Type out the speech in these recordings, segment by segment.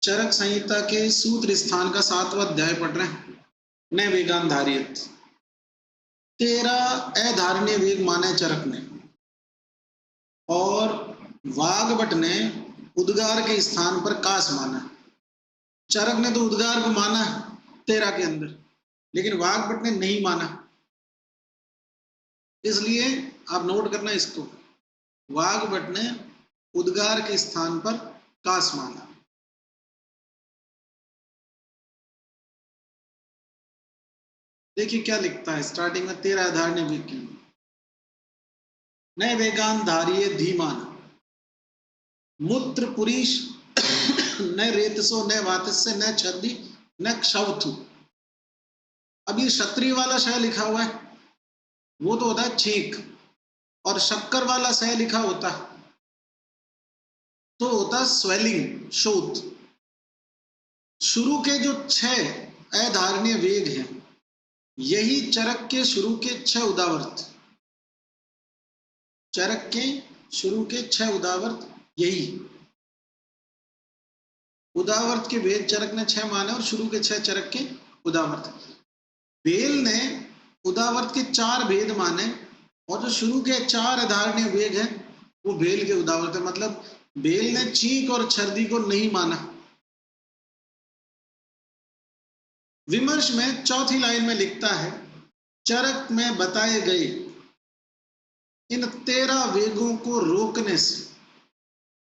चरक संहिता के सूत्र स्थान का 7वां अध्याय पढ़ रहे हैं। न वेगान धारियत, तेरा अधारणीय वेग माने चरक ने, और वाग्भट ने उद्गार के स्थान पर कास माना। चरक ने तो उद्गार को माना तेरा के अंदर, लेकिन वाग्भट ने नहीं माना। इसलिए आप नोट करना इसको, वाग्भट ने उद्गार के स्थान पर कास माना। देखिए क्या लिखता है स्टार्टिंग में, तेरा आधारणीय वेग की न वेगान धारिये धीमान मूत्र पुरीश न रेतसो न वातस्य न छर्दी न क्षवथु। अब ये क्षत्रिय वाला शय लिखा हुआ है, वो तो होता है छींक, और शक्कर वाला शय लिखा होता है तो होता स्वेलिंग, शोथ। शुरू के जो 6 अधारणीय वेग हैं, यही चरक के शुरू के 6 उदावर्त, चरक के शुरू के 6 उदावर्त, यही उदावर्त के भेद चरक ने 6 माने और शुरू के 6 चरक के उदावर्त। बेल ने उदावर्त के 4 भेद माने और जो शुरू के 4 अधारणीय वेग हैं वो बेल के उदावर्त है। मतलब बेल ने चीक और छर्दी को नहीं माना। विमर्श में चौथी लाइन में लिखता है, चरक में बताए गए इन 13 वेगों को रोकने से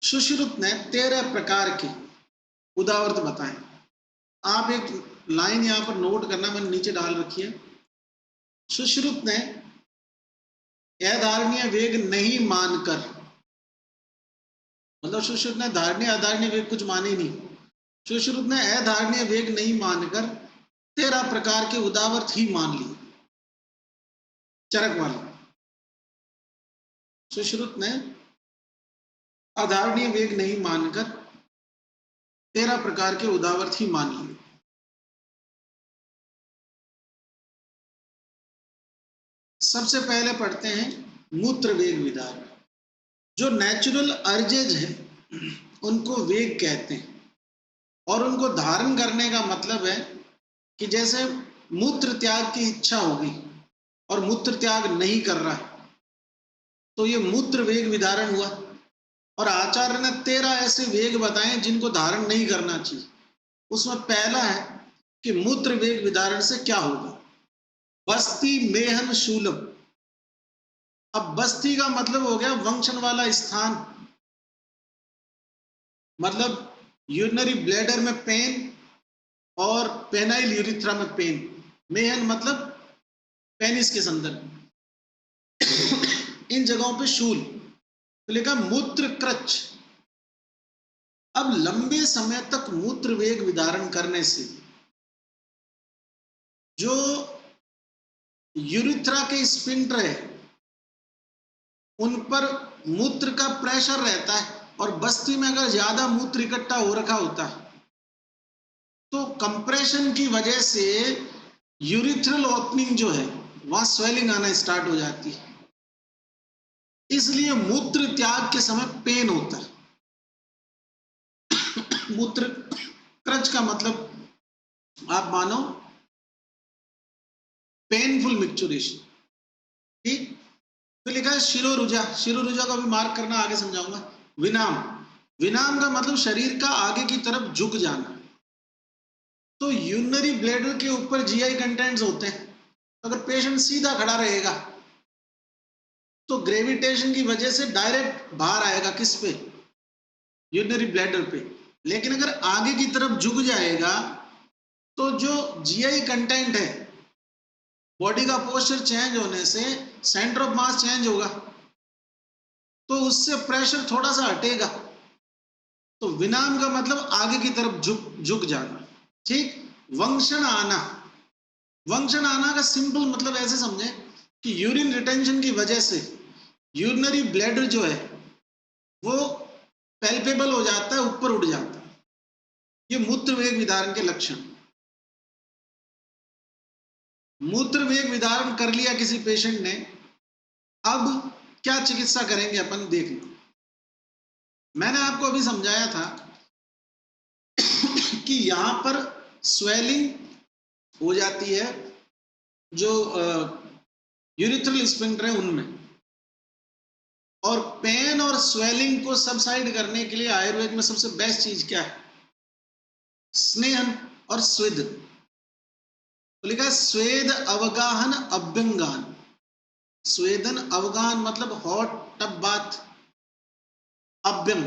सुश्रुत ने 13 प्रकार के उदावर्त बताए। आप एक लाइन यहां पर नोट करना, मैंने नीचे डाल रखी है। सुश्रुत ने अधारणीय वेग नहीं मानकर, मतलब सुश्रुत ने धारणीय अधारणीय वेग कुछ माने नहीं, सुश्रुत ने अधारणीय वेग नहीं मानकर 13 प्रकार के उदावर्त ही मान लिए। चरक वाले सुश्रुत ने अधारणीय वेग नहीं मानकर 13 प्रकार के उदावर्त ही मान लिए। सबसे पहले पढ़ते हैं मूत्र वेग विधान। जो नेचुरल अर्जेज है उनको वेग कहते हैं, और उनको धारण करने का मतलब है कि जैसे मूत्र त्याग की इच्छा होगी और मूत्र त्याग नहीं कर रहा है तो ये मूत्र वेग विधारण हुआ। और आचार्य ने 13 ऐसे वेग बताए जिनको धारण नहीं करना चाहिए। उसमें पहला है कि मूत्र वेग विधारण से क्या होगा, बस्ती मेहन शूलम। अब बस्ती का मतलब हो गया वंशन वाला स्थान, मतलब यूरिनरी ब्लैडर में पेन और पेनाइल यूरिथ्रा में पेन। मेहन मतलब पेनिस के संदर्भ इन जगहों पे शूल, तो लिखा मूत्र क्रच। अब लंबे समय तक मूत्र वेग विधारण करने से जो यूरिथ्रा के स्फिंक्टर है उन पर मूत्र का प्रेशर रहता है, और बस्ती में अगर ज्यादा मूत्र इकट्ठा हो रखा होता है तो कंप्रेशन की वजह से यूरिथ्रल ओपनिंग जो है वहां स्वेलिंग आना स्टार्ट हो जाती है। इसलिए मूत्र त्याग के समय पेन होता है। मूत्र क्रच का मतलब आप मानो पेनफुल मिक्चुरेशन। ठीक, तो लिखा है शिरोरुजा। शिरोरुजा का भी मार्क करना, आगे समझाऊंगा। विनाम, विनाम का मतलब शरीर का आगे की तरफ झुक जाना। तो यूरिनरी ब्लैडर के ऊपर जीआई कंटेंट्स होते हैं, अगर पेशेंट सीधा खड़ा रहेगा तो ग्रेविटेशन की वजह से डायरेक्ट बाहर आएगा, किस पे, यूरिनरी ब्लैडर पे। लेकिन अगर आगे की तरफ झुक जाएगा तो जो जीआई कंटेंट है, बॉडी का पोस्चर चेंज होने से सेंटर ऑफ मास चेंज होगा, तो उससे प्रेशर थोड़ा सा हटेगा। तो विनाम का मतलब आगे की तरफ झुक जाना। ठीक, वंशन आना, वंशन आना का सिंपल मतलब ऐसे समझे कि यूरिन रिटेंशन की वजह से यूरिनरी ब्लैडर जो है वो पैल्पेबल हो जाता है, ऊपर उठ जाता है। ये मूत्र वेग विधारण के लक्षण। मूत्र वेग विधारण कर लिया किसी पेशेंट ने, अब क्या चिकित्सा करेंगे अपन देख लो। मैंने आपको अभी समझाया था क्योंकि यहां पर स्वेलिंग हो जाती है जो यूरिथ्रल स्फिंक्टर है उनमें, और पेन और स्वेलिंग को सबसाइड करने के लिए आयुर्वेद में सबसे बेस्ट चीज क्या है? स्नेहन और स्वेदन। तो लिखा है स्वेद अवगाहन अभ्यंगान। स्वेदन अवगाहन मतलब हॉट टब बाथ, अभ्यंग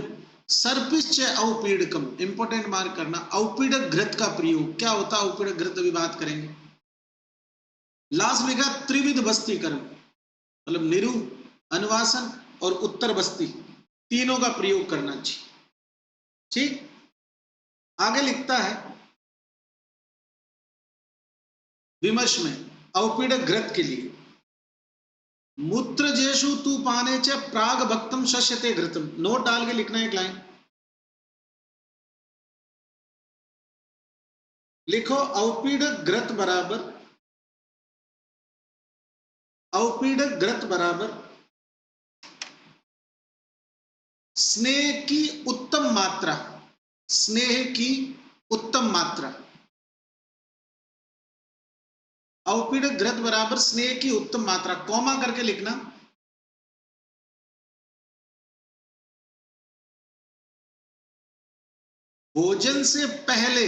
सर्पिश्च औपीडकम, इंपॉर्टेंट मार्क करना, औपीडक घृत का प्रयोग। क्या होता है औपीडक घृत, अभी बात करेंगे। लास्ट लिखा त्रिविध बस्तीकरण, मतलब निरु, अनुवासन और उत्तर बस्ती, तीनों का प्रयोग करना चाहिए। ठीक, आगे लिखता है विमर्श में औपीडक घृत के लिए, मूत्र जेशु तू पाने च प्राग भक्तम शस्यते घृतम। नोट डाल के लिखना है एक लाइन, लिखो औपीडक घृत बराबर, औपीडक घृत बराबर स्नेह की उत्तम मात्रा, स्नेह की उत्तम मात्रा। औपीडक घृत बराबर स्नेह की उत्तम मात्रा, कॉमा करके लिखना। भोजन से पहले,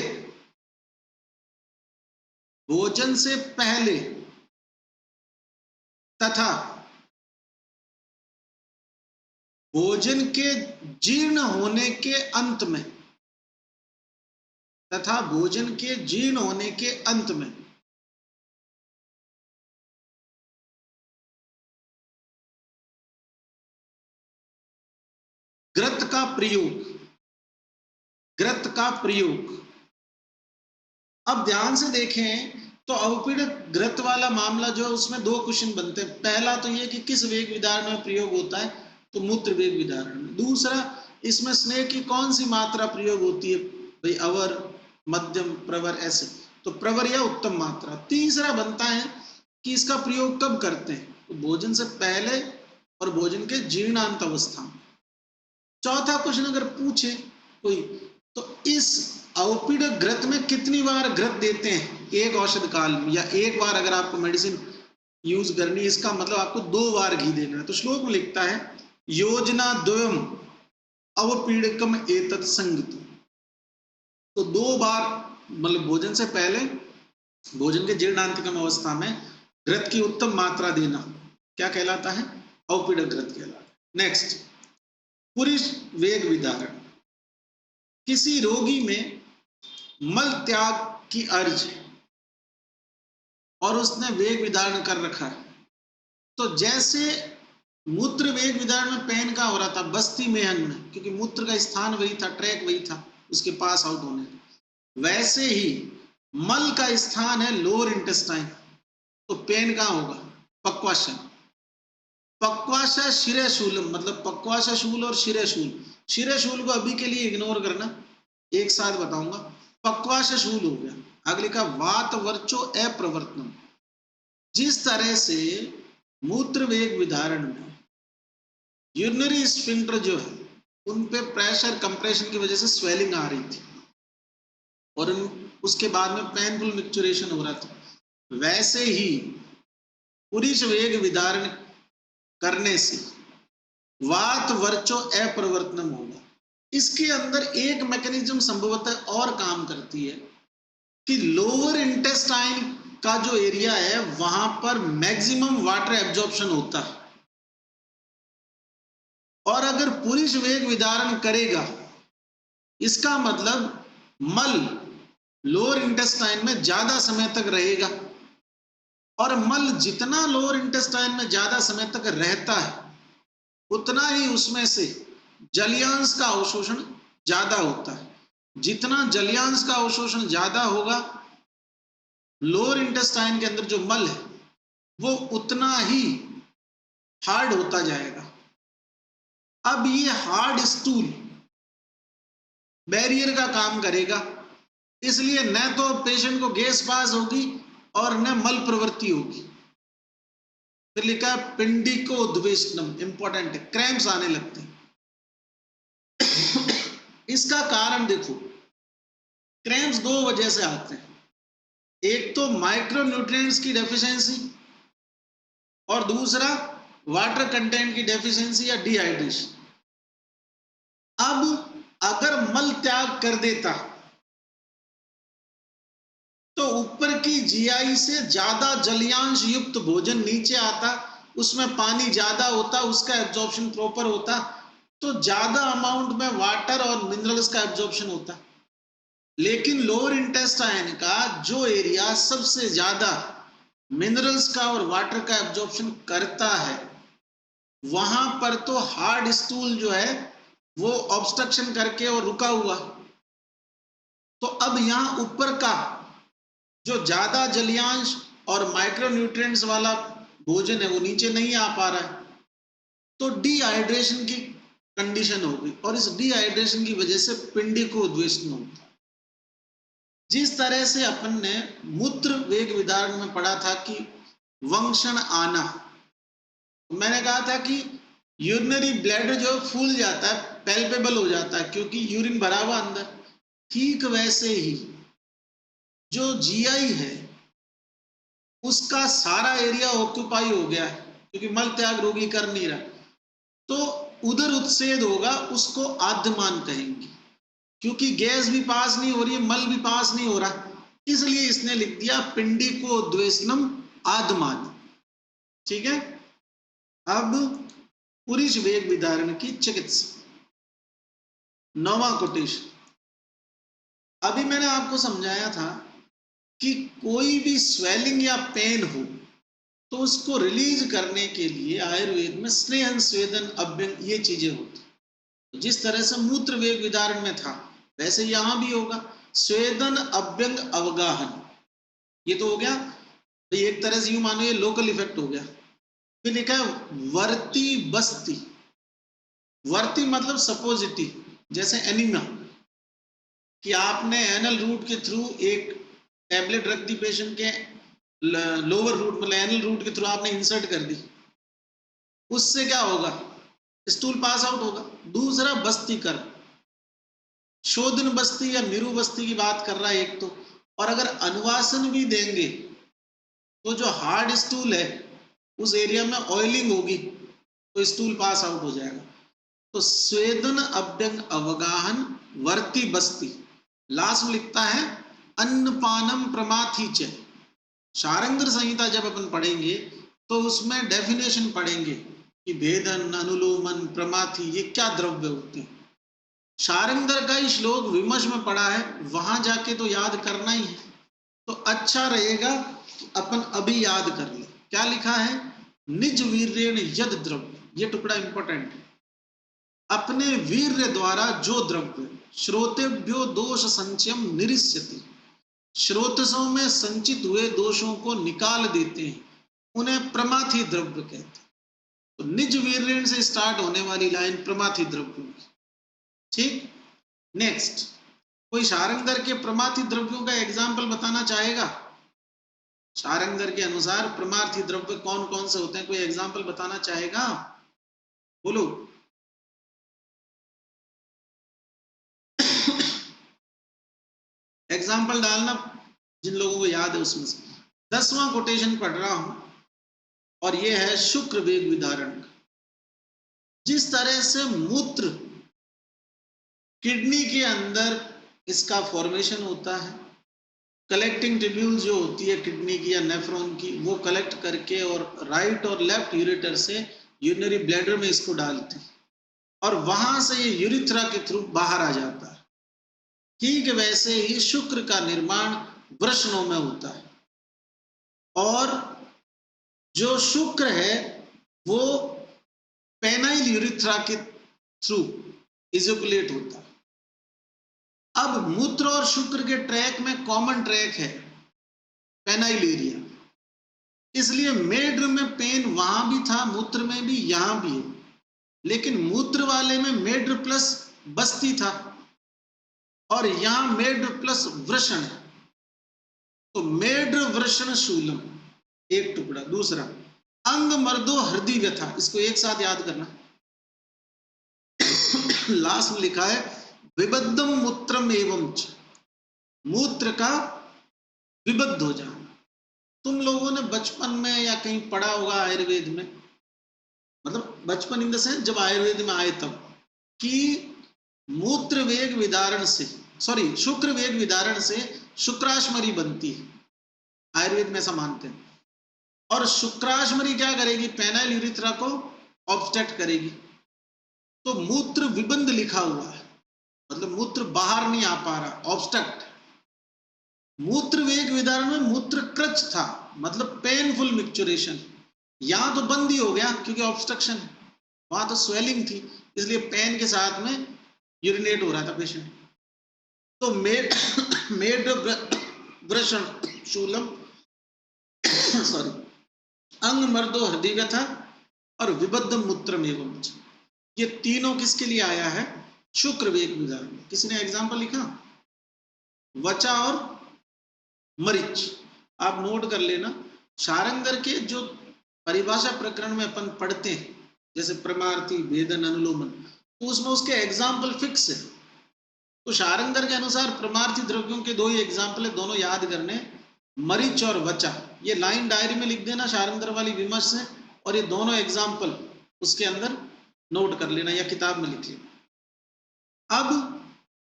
भोजन से पहले तथा भोजन के जीर्ण होने के अंत में, तथा भोजन के जीर्ण होने के अंत में घृत का प्रयोग, घृत का प्रयोग। अब ध्यान से देखें तो औपीडक घृत वाला मामला जो है उसमें दो क्वेश्चन बनते हैं। पहला तो ये कि किस वेग विदारण में प्रयोग होता है, तो मूत्र वेग विदारण में। दूसरा, इसमें स्नेह की कौन सी मात्रा प्रयोग होती है, भाई अवर, मध्यम, प्रवर, ऐसे। तो प्रवर या उत्तम मात्रा। तीसरा बनता है कि इसका प्रयोग कब करते हैं, तो भोजन से पहले और भोजन के जीर्णांत अवस्था में। चौथा क्वेश्चन अगर पूछे कोई, तो इस औपीडक घृत में कितनी बार घृत देते हैं एक औषध काल में, या एक बार अगर आपको मेडिसिन यूज करनी है, इसका मतलब आपको 2 बार घी देना है। तो श्लोक में लिखता है योजना द्वयम अवपीडकम एतत् संगत। तो 2 बार मतलब भोजन से पहले, भोजन के जीर्णांतिकम अवस्था में घृत की उत्तम मात्रा देना क्या कहलाता है, औपीडक घृत कहलाता है। नेक्स्ट, पुरुष वेग विदारण। किसी रोगी में मल त्याग की अर्ज है और उसने वेग विदारण कर रखा है, तो जैसे मूत्र वेग विदारण में पेन का हो रहा था बस्ती मेहन में, क्योंकि मूत्र का स्थान वही था, ट्रैक वही था उसके पास आउट होने का, वैसे ही मल का स्थान है लोअर इंटेस्टाइन, तो पेन कहाँ होगा, पक्वाशय। पक्वाशय शिरशूलम, मतलब पक्वाशय शूल और शिरशूल। शिरशूल को अभी के लिए इग्नोर करना, एक साथ बताऊंगा। पक्वाशय शूल हो गया। अगले का वात वर्चो अप्रवर्तनम। जिस तरह से मूत्र वेग विदारण में यूरिनरी स्फिंक्टर जो है उन पे प्रेशर कंप्रेशन की वजह से स्वेलिंग आ रही थी और उसके बाद में पेनफुल मिक्चुरेशन हो रहा था, वैसे ही पुरुष वेग विदारण करने से वात वर्चो अप्रवर्तनम होगा। इसके अंदर एक मैकेनिज्म संभवतः और काम करती है कि लोअर इंटेस्टाइन का जो एरिया है वहां पर मैक्सिमम वाटर एब्जॉर्प्शन होता है, और अगर पुरुष वेग विदारण करेगा इसका मतलब मल लोअर इंटेस्टाइन में ज्यादा समय तक रहेगा, और मल जितना लोअर इंटेस्टाइन में ज्यादा समय तक रहता है उतना ही उसमें से जलीयांश का अवशोषण ज्यादा होता है। जितना जलीयांश का अवशोषण ज्यादा होगा लोअर इंटेस्टाइन के अंदर जो मल है वो उतना ही हार्ड होता जाएगा। अब ये हार्ड स्टूल बैरियर का काम करेगा, इसलिए न तो पेशेंट को गैस पास होगी और न मल प्रवृत्ति होगी। फिर लिखा है पिंडिको उद्वेशनम, इंपॉर्टेंट है, क्रैम्प्स आने लगते हैं। इसका कारण देखो, क्रैम्प्स दो वजह से आते हैं, एक तो माइक्रो न्यूट्रिएंट्स की डेफिशिएंसी और दूसरा वाटर कंटेंट की डेफिशिएंसी या डिहाइड्रेशन। अब अगर मल त्याग कर देता तो ऊपर की जीआई से ज्यादा जलीयांश युक्त भोजन नीचे आता, उसमें पानी ज्यादा होता, उसका एब्जॉर्प्शन प्रॉपर होता, तो ज्यादा अमाउंट में वाटर और मिनरल्स का एब्जॉर्प्शन होता। लेकिन लोअर इंटेस्टाइन का जो एरिया सबसे ज्यादा मिनरल्स का और वाटर का एब्जॉर्प्शन करता है, वहां पर तो हार्ड स्टूल जो है वो ऑब्स्ट्रक्शन करके और रुका हुआ। तो अब यहां ऊपर का जो ज्यादा जलीयांश और माइक्रोन्यूट्रिएंट्स वाला भोजन है वो नीचे नहीं आ पा रहा है, तो डिहाइड्रेशन की कंडीशन होगी और इस डिहाइड्रेशन की वजह से पिंडी को उद्वेषण होता है। जिस तरह से अपन ने मूत्र वेग विदारण में पढ़ा था कि वंक्षण आना, मैंने कहा था कि यूरिनरी ब्लैडर जो फूल जाता है, पैल्पेबल हो जाता है क्योंकि यूरिन भरा हुआ अंदर। ठीक वैसे ही जो जीआई है उसका सारा एरिया ऑक्यूपाई हो गया है क्योंकि मल त्याग रोगी कर नहीं रहा, तो उधर उत्सेद होगा, उसको आद्यमान कहेंगे क्योंकि गैस भी पास नहीं हो रही है, मल भी पास नहीं हो रहा, इसलिए इसने लिख दिया पिंडी को उद्वेषणम आद्यमान। ठीक है। अब पुरुष वेग विदारण की चिकित्सा, 9वां कोटेशन। अभी मैंने आपको समझाया था कि कोई भी स्वेलिंग या पेन हो तो उसको रिलीज करने के लिए आयुर्वेद में स्नेहन, स्वेदन, अभ्यंग ये चीजें होती। तो जिस तरह से मूत्र वेग विदारण में था वैसे यहां भी होगा, स्वेदन, अभ्यंग, अवगाहन, ये तो हो गया। तो एक तरह से यूं मानो ये लोकल इफेक्ट हो गया। फिर लिखा है वर्ती बस्ती। वर्ती मतलब सपोजिटी, जैसे एनीमिया कि आपने एनल रूट के थ्रू एक टैबलेट रख दी पेशेंट के लोअर रूट मतलब एनल रूट के थ्रू आपने इंसर्ट कर दी, उससे क्या होगा, स्टूल पास आउट होगा। दूसरा बस्ती कर, शोधन बस्ती या मीरू बस्ती की बात कर रहा है एक तो, और अगर अनुवासन भी देंगे तो जो हार्ड स्टूल है उस एरिया में ऑयलिंग होगी तो स्टूल पास आउट हो जाएगा। तो स्वेदन, अभ्यंग, अवगाहन, वर्ती बस्ती। लास्ट में लिखता है अन्नपानम प्रमाथी च। शारंगर संहिता जब अपन पढ़ेंगे तो उसमें डेफिनेशन पढ़ेंगे कि भेदन, अनुलोमन, प्रमाथी ये क्या द्रव्य होते हैं। शारंगर का ही श्लोक विमर्श में पढ़ा है, वहां जाके तो याद करना ही है, तो अच्छा रहेगा कि अपन अभी याद कर ले। क्या लिखा है, निज वीर्येण यद द्रव्य, ये टुकड़ा इंपॉर्टेंट है, अपने वीर्य द्वारा जो द्रव्य श्रोतेभ्यो दोष संचयम निरिष्यति, श्रोतसों में संचित हुए दोषों को निकाल देते हैं, उन्हें प्रमाथी द्रव्य कहते हैं। तो निज वीर्येण से स्टार्ट होने वाली लाइन प्रमाथी द्रव्यों की। ठीक। नेक्स्ट, कोई शारंगर के प्रमाथी द्रव्यों का एग्जाम्पल बताना चाहेगा? शारंगर के अनुसार प्रमाथी द्रव्य कौन कौन से होते हैं, कोई एग्जाम्पल बताना चाहेगा? बोलो। एग्जाम्पल डालना जिन लोगों को याद है उसमें से। 10वां कोटेशन पढ़ रहा हूं और यह है शुक्र वेग विदारण का। जिस तरह से मूत्र किडनी के अंदर इसका फॉर्मेशन होता है, कलेक्टिंग ट्यूब्यूल जो होती है किडनी की या नेफ्रॉन की, वो कलेक्ट करके और राइट और लेफ्ट यूरेटर से यूरिनरी ब्लैडर में इसको डालते हैं और वहां से ये यूरिथ्रा के थ्रू बाहर आ जाता है। ठीक वैसे ही शुक्र का निर्माण वृषणों में होता है और जो शुक्र है वो पेनाइल यूरिथ्रा के थ्रू इजोकुलेट होता है। अब मूत्र और शुक्र के ट्रैक में कॉमन ट्रैक है पेनाइल एरिया, इसलिए मेड्र में पेन वहां भी था, मूत्र में भी, यहां भी है, लेकिन मूत्र वाले में मेड्र प्लस बस्ती था और यहां मेड्र प्लस वृषण है, तो मेड्र वृषण शूलम एक टुकड़ा। दूसरा अंग मर्दो हृदय व्यथा, इसको एक साथ याद करना। लास्ट में लिखा है विबद्धम मूत्रम एवं च, मूत्र का विबद्ध हो जाना। तुम लोगों ने बचपन में या कहीं पढ़ा होगा आयुर्वेद में, मतलब बचपन इन द सेंस जब आयुर्वेद में आए तब, कि मूत्र वेग विदारण से, सॉरी शुक्र वेग विदारण से शुक्राश्मरी बनती है, आयुर्वेद में ऐसा मानते हैं। और शुक्राश्मरी क्या करेगी, पेनाइल यूरिथ्रा को ऑब्स्ट्रक्ट करेगी। तो मूत्र विबंध लिखा हुआ है, मतलब मूत्र बाहर नहीं आ पा रहा, ऑब्स्ट्रक्ट। मूत्र वेग विदारण में मूत्र क्रच था, मतलब पेनफुल मिक्चुरेशन। यहां तो बंद ही हो गया क्योंकि ऑब्स्ट्रक्शन है, वहां तो स्वेलिंग थी, इसलिए पेन के साथ में यूरिनेट हो रहा था पेशेंट। तो मेड मेड वृषण शूलम सॉरी अंग मर्दो हृदय था और विबद्ध मूत्र एवं, ये तीनों किसके लिए आया है, शुक्र वेग विदारण। किसी ने एग्जाम्पल लिखा, वचा और मरीच, आप नोट कर लेना। शारंगर के जो परिभाषा प्रकरण में अपन पढ़ते हैं, जैसे प्रमार्थी, भेदन, अनुलोमन, तो उसमें उसके एग्जाम्पल फिक्स है। तो शारंगर के अनुसार प्रमार्थी द्रव्यों के दो ही एग्जाम्पल है, दोनों याद करने, मरीच और वचा। ये लाइन डायरी में लिख देना, शारंगर वाली विमर्श से, और ये दोनों एग्जाम्पल उसके अंदर नोट कर लेना या किताब में लिख लेना। अब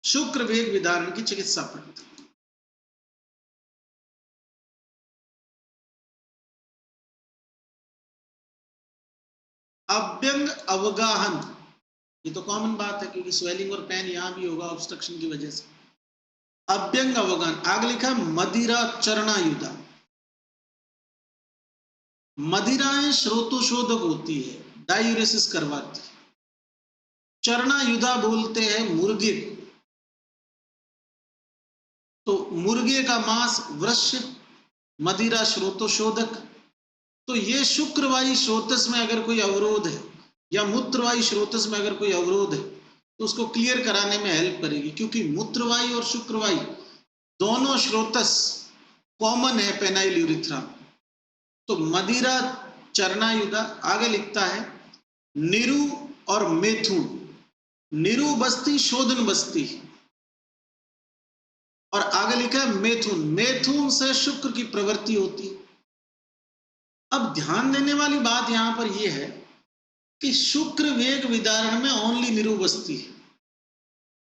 शुक्र वेग विदारण की चिकित्सा पद्धति। अभ्यंग अवगाहन, ये तो कॉमन बात है क्योंकि स्वेलिंग और पेन यहां भी होगा ऑब्स्ट्रक्शन की वजह से। अभ्यंग अवगाहन, आगे लिखा मदिरा चरणायुधा। मदिराएं श्रोतोशोधक होती है, डायूरेसिस करवाती है। चरणायुधा बोलते हैं मुर्गे, तो मुर्गे का मांस वृश्य, मदिरा श्रोतोशोधक। तो ये शुक्रवायु स्रोतस में अगर कोई अवरोध है या मूत्रवायु स्रोतस में अगर कोई अवरोध है तो उसको क्लियर कराने में हेल्प करेगी, क्योंकि मूत्रवायु और शुक्रवायु दोनों स्रोतस कॉमन है पेनाइल यूरिथ्रा। तो मदिरा चरणायुधा। आगे लिखता है निरु और मेथुन, निरु बस्ती शोधन बस्ती, और आगे लिखा है मेथुन, मेथुन से शुक्र की प्रवृत्ति होती है। अब ध्यान देने वाली बात यहां पर यह है कि शुक्र वेग विदारण में ओनली निरु बस्ती है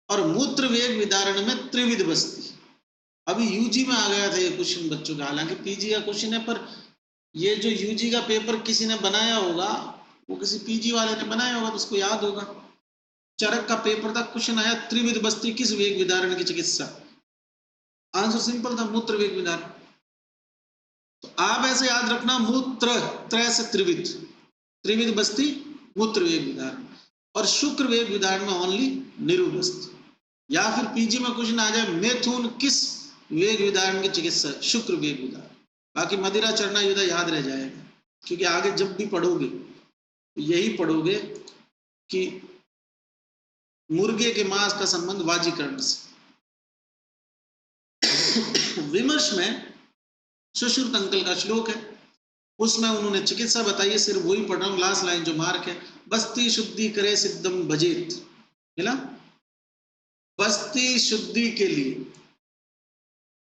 और मूत्र वेग विदारण में त्रिविध बस्ती। अभी यूजी में आ गया था ये क्वेश्चन बच्चों का, हालांकि पीजी का क्वेश्चन है, पर ये जो यूजी का पेपर किसी ने बनाया होगा, वो किसी पीजी वाले ने बनाया होगा तो उसको याद होगा। चरक का पेपर था, क्वेश्चन आया त्रिविध बस्ती किस वेग विदारण की चिकित्सा। आंसर सिंपल था, मूत्र वेग विदारण। तो आप ऐसे याद रखना, मूत्र त्रय से त्रिविध, त्रिविध बस्ती मूत्र वेग विदारण, और शुक्र वेग विदारण में ओनली निरु बस्ती। या फिर पीजी में क्वेश्चन आ जाए मेथुन किस वेग विदारण की चिकित्सा, शुक्र वेग विदारण। बाकी मदिरा चरणायुधा याद रह जाएगा, क्योंकि आगे जब भी पढ़ोगे तो यही पढ़ोगे कि मुर्गे के मांस का संबंध वाजीकरण से। विमर्श में सुश्रुत अंकल का श्लोक है, उसमें उन्होंने चिकित्सा बताई है, सिर्फ वही पढ़ रहा हूं, लास्ट लाइन जो मार्क है, बस्ती शुद्धि करे सिद्धम भजेत, मिला। बस्ती शुद्धि के लिए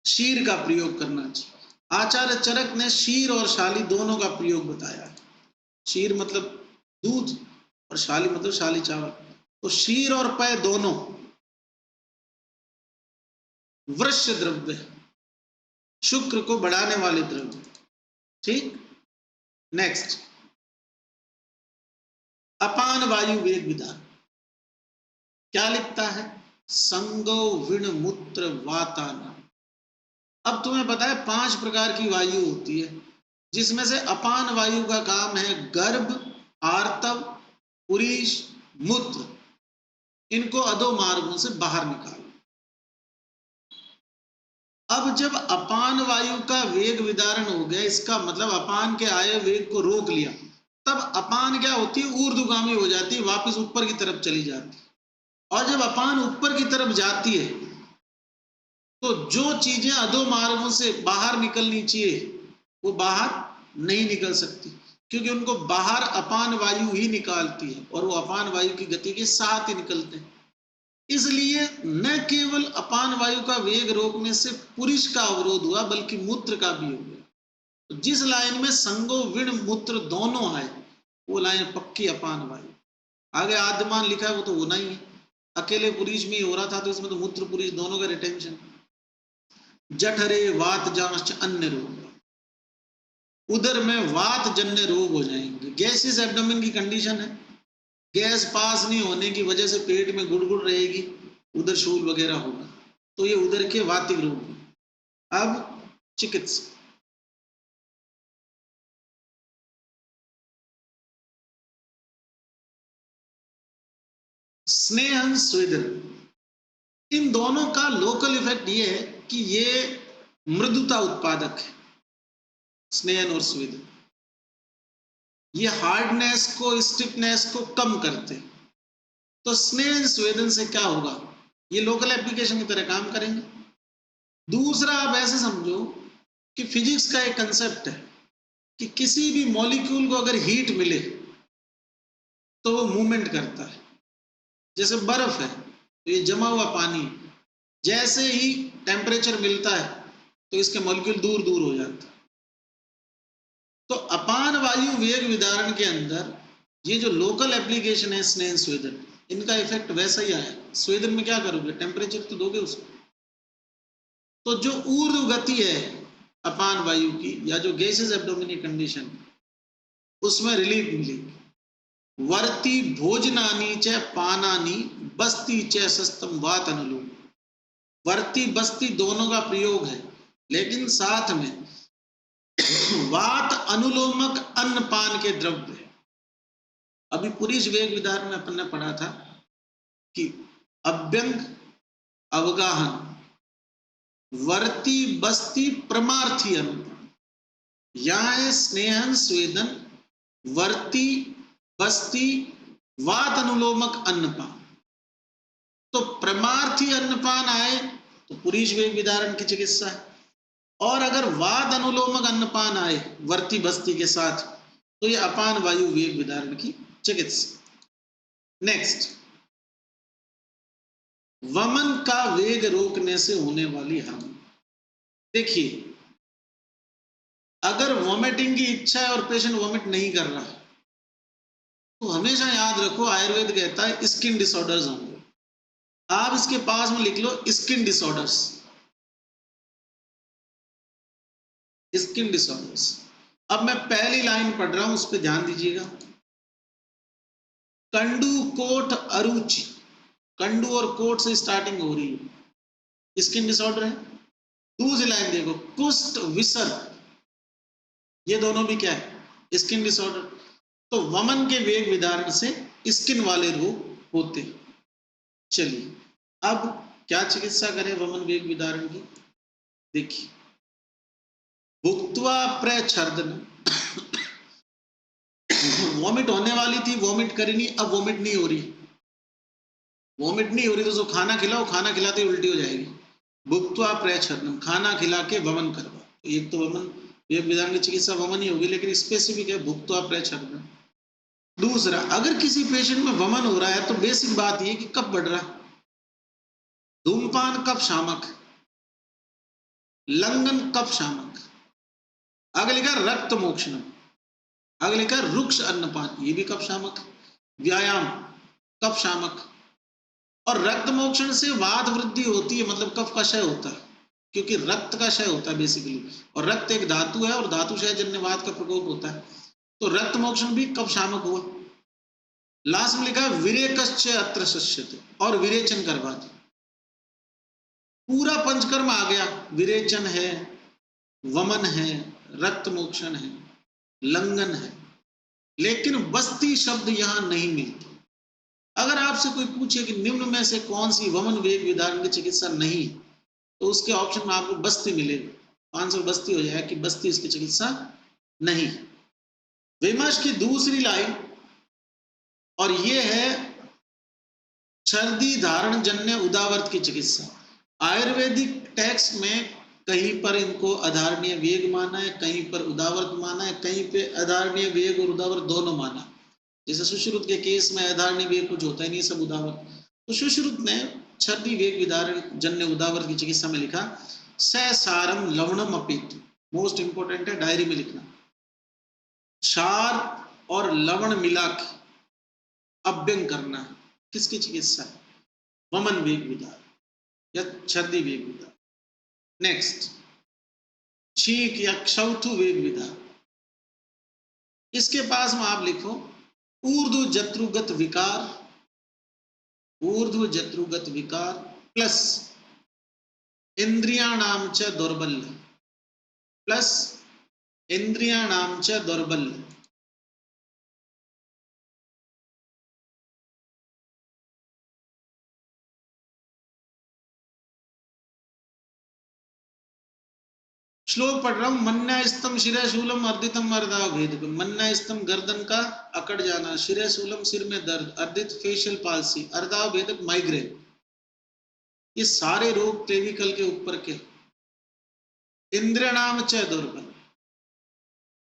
शीर का प्रयोग करना चाहिए। आचार्य चरक ने शीर और शाली दोनों का प्रयोग बताया। शीर मतलब दूध और शाली मतलब शाली चावल। तो शीर और पय दोनों वृश्य द्रव्य, शुक्र को बढ़ाने वाले द्रव्य। ठीक, नेक्स्ट, अपान वायु वेग विदारण क्या लिखता है, संगो विण मूत्र वाताना। अब तुम्हें पता है 5 प्रकार की वायु होती है, जिसमें से अपान वायु का काम है गर्भ, आर्तव, पुरीश, मूत्र, इनको अधो मार्गों से बाहर निकालो। अब जब अपान वायु का वेग विदारण हो गया, इसका मतलब अपान के आए वेग को रोक लिया, तब अपान क्या होती है, ऊर्ध्वगामी हो जाती है, वापस ऊपर की तरफ चली जाती है। और जब अपान ऊपर की तरफ जाती है तो जो चीजें अधो मार्गों से बाहर निकलनी चाहिए वो बाहर नहीं निकल सकती, क्योंकि उनको बाहर अपान वायु ही निकालती है, और वो अपान वायु की गति के साथ ही निकलते हैं। इसलिए न केवल अपान वायु का वेग रोकने से पुरुष का अवरोध हुआ बल्कि मूत्र का भी हो गया। तो जिस लाइन में संगो विण मूत्र दोनों आए वो लाइन पक्की अपान वायु। आगे आद्यमान लिखा है वो तो होना ही है, अकेले पुरुष में ही हो रहा था तो इसमें तो मूत्र पुरुष दोनों का रिटेंशन। जठरे वात जांच अन्य रोग, उदर में वात जन्य रोग हो जाएंगे। गैसिस एब्डोमेन की कंडीशन है, गैस पास नहीं होने की वजह से पेट में गुड़गुड़ रहेगी, उदर शूल वगैरह होगा, तो ये उदर के वातिक रोग है। अब चिकित्सा, स्नेहन स्वेदन, इन दोनों का लोकल इफेक्ट ये है कि ये मृदुता उत्पादक है। स्नेहन और स्वेदन ये हार्डनेस को, स्टिफनेस को कम करते। तो स्नेहन स्वेदन से क्या होगा, ये लोकल एप्लीकेशन की तरह काम करेंगे। दूसरा आप ऐसे समझो कि फिजिक्स का एक कंसेप्ट है कि किसी भी मॉलिक्यूल को अगर हीट मिले तो वो मूवमेंट करता है। जैसे बर्फ है तो ये जमा हुआ पानी, जैसे ही टेम्परेचर मिलता है तो इसके मॉलिक्यूल दूर दूर हो जाता है। तो अपान वायु वेग विदारण के अंदर ये जो लोकल एप्लीकेशन है स्नेहन स्वेदन, इनका इफेक्ट वैसा ही आया। स्वेदन में क्या करोगे, टेम्परेचर तो दोगे उसको। तो जो ऊर्ध्व गति है अपान वायु की या जो गैसेस एब्डोमिनी कंडीशन, उसमें रिलीफ मिलेगी। वर्ती भोजनानी च पानानी बस्ती च सस्तम वात अनुलोम। वर्ती बस्ती दोनों का प्रयोग है, लेकिन साथ में वात अनुलोमक अन्नपान के द्रव्य। अभी पुरुष वेग विधान में अपन ने पढ़ा था कि अभ्यंग अवगाहन वर्ती बस्ती परमार्थी अनुपान, यहाँ है स्नेहन स्वेदन वर्ती बस्ती वात अनुलोमक अन्नपान। तो परमार्थी अन्नपान आए तो पुरुष वेग विदारण की चिकित्सा है, और अगर वात अनुलोमक अन्नपान आए वर्ती बस्ती के साथ तो ये अपान वायु वेग विदारण की चिकित्सा। नेक्स्ट, वमन का वेग रोकने से होने वाली हानि। देखिए, अगर वॉमिटिंग की इच्छा है और पेशेंट वॉमिट नहीं कर रहा है तो हमेशा याद रखो आयुर्वेद कहता है स्किन डिसऑर्डर्स होंगे। आप इसके पास में लिख लो स्किन डिसऑर्डर्स, स्किन डिसऑर्डर्स। अब मैं पहली लाइन पढ़ रहा हूं, उस पर ध्यान दीजिएगा। कंडू कोट अरुचि, कंडू और कोट से स्टार्टिंग हो रही है, स्किन डिसऑर्डर है। दूसरी लाइन देखो, कुष्ठ विसर्ग, ये दोनों भी क्या है, स्किन डिसऑर्डर। तो वमन के वेग विदारण से स्किन वाले रोग होते। चलिए अब क्या चिकित्सा करें वमन वेग विदारण की। देखिए, भुक्त्वा प्रच्छर्दन, वॉमिट होने वाली थी, वॉमिट करी नहीं, अब वॉमिट नहीं हो रही। वॉमिट नहीं हो रही तो जो खाना खिलाओ, खाना खिलाते उल्टी हो जाएगी। भुक्त्वा प्रच्छर्दन, खाना खिला के वमन करवा। एक तो वमन वेग विदारण की चिकित्सा वमन ही होगी, लेकिन स्पेसिफिक है भुक्त्वा प्रच्छर्दन। दूसरा, अगर किसी पेशेंट में वमन हो रहा है तो बेसिक बात ये कि कब बढ़ रहा, धूमपान कब शामक, लंघन कब शामक, आगे लिखा रक्त मोक्षण, आगे लिखा रुक्ष अन्नपान, ये भी कब शामक, व्यायाम कब शामक। और रक्त मोक्षण से वात वृद्धि होती है, मतलब कफ का क्षय होता है, क्योंकि रक्त का क्षय होता है बेसिकली, और रक्त एक धातु है और धातु क्षय जन्य वात का प्रकोप होता है। तो रक्त मोक्षण भी कब शामक हुआ। लास्ट में लिखा विरेकश्च अत्र शस्यते, और विरेचन करवा दे। पूरा पंचकर्म आ गया, विरेचन है, वमन है, रक्त मोक्षण है, लंघन है, लेकिन बस्ती शब्द यहां नहीं मिलती। अगर आपसे कोई पूछे कि निम्न में से कौन सी वमन वेग विदारण की चिकित्सा नहीं, तो उसके ऑप्शन में आपको बस्ती मिलेगा। आंसर बस्ती हो जाएगा कि बस्ती इसकी चिकित्सा नहीं। विमर्श की दूसरी लाइन, और ये है छर्दी धारण जन्य उदावर्त की चिकित्सा। आयुर्वेदिक टेक्स्ट में कहीं पर इनको अधारणीय वेग माना है, कहीं पर उदावर्त माना है, कहीं पे अधारणीय वेग और उदावर्त दोनों माना। जैसे सुश्रुत के केस में अधारणीय वेग कुछ होता ही नहीं, सब उदावर्त। तो सुश्रुत ने छर्दी वेग विदारण जन्य उदावर की चिकित्सा में लिखा सारम लवणम अपित, मोस्ट इंपोर्टेंट है, डायरी में लिखना। क्षार और लवण मिला के अभ्यंग करना, किसकी चिकित्सा है? वमन वेग विदार या छर्दी वेग विदार। नेक्स्ट, छींक या क्षौथु वेग विदार, इसके पास में आप लिखो ऊर्ध्व जत्रुगत विकार, ऊर्ध्व जत्रुगत विकार प्लस इंद्रियाणाम च दौर्बल्य, प्लस इंद्रियाणाम च दौर्बल्य। श्लोक पढ़ रहा हूं, मन्नास्तम शिरशूलम अर्दितम अर्दाव भेदकम। मन्नास्तम गर्दन का अकड़ जाना, शिरशूलम सिर में दर्द, अर्दित फेशियल पाल्सी, अर्दाव भेदक माइग्रेन, ये सारे रोग क्लेविकल के ऊपर के। इंद्रियाणाम च दुर्बल,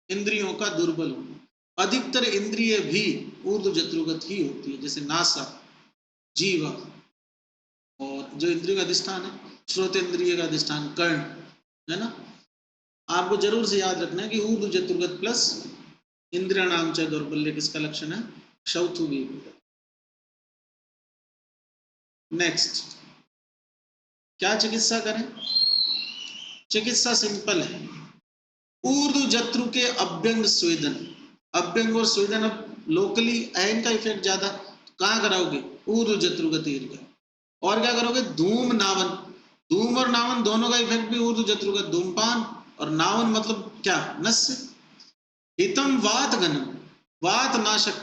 इंद्रियों का दुर्बल होना। अधिकतर इंद्रिय भी ऊर्ध्व जत्रुगत ही होती है, जैसे नासा, जीवा, और जो इंद्रियों का अधिष्ठान है, श्रोतेंद्रिय का अधिष्ठान कर्ण, है ना। आपको जरूर से याद रखना है कि ऊर्ध्व जत्रुगत प्लस इंद्रियाणाम च दौर्बल्य किसका लक्षण है? क्षौथु वेग। नेक्स्ट, क्या चिकित्सा करें? चिकित्सा सिंपल है, ऊर्ध्व जत्रु के अभ्यंग स्वेदन। अभ्यंग और स्वेदन, अब लोकली इनका इफेक्ट ज्यादा, कहाँ कराओगे? ऊर्ध्व जत्रुगत एरिया। और क्या करोगे? धूम नावन, धूम और नावन दोनों का इफेक्ट भी ऊर्ध्व जत्रुगत, धूमपान और नावन मतलब क्या? नस्य। हितम वात घनम, वात नाशक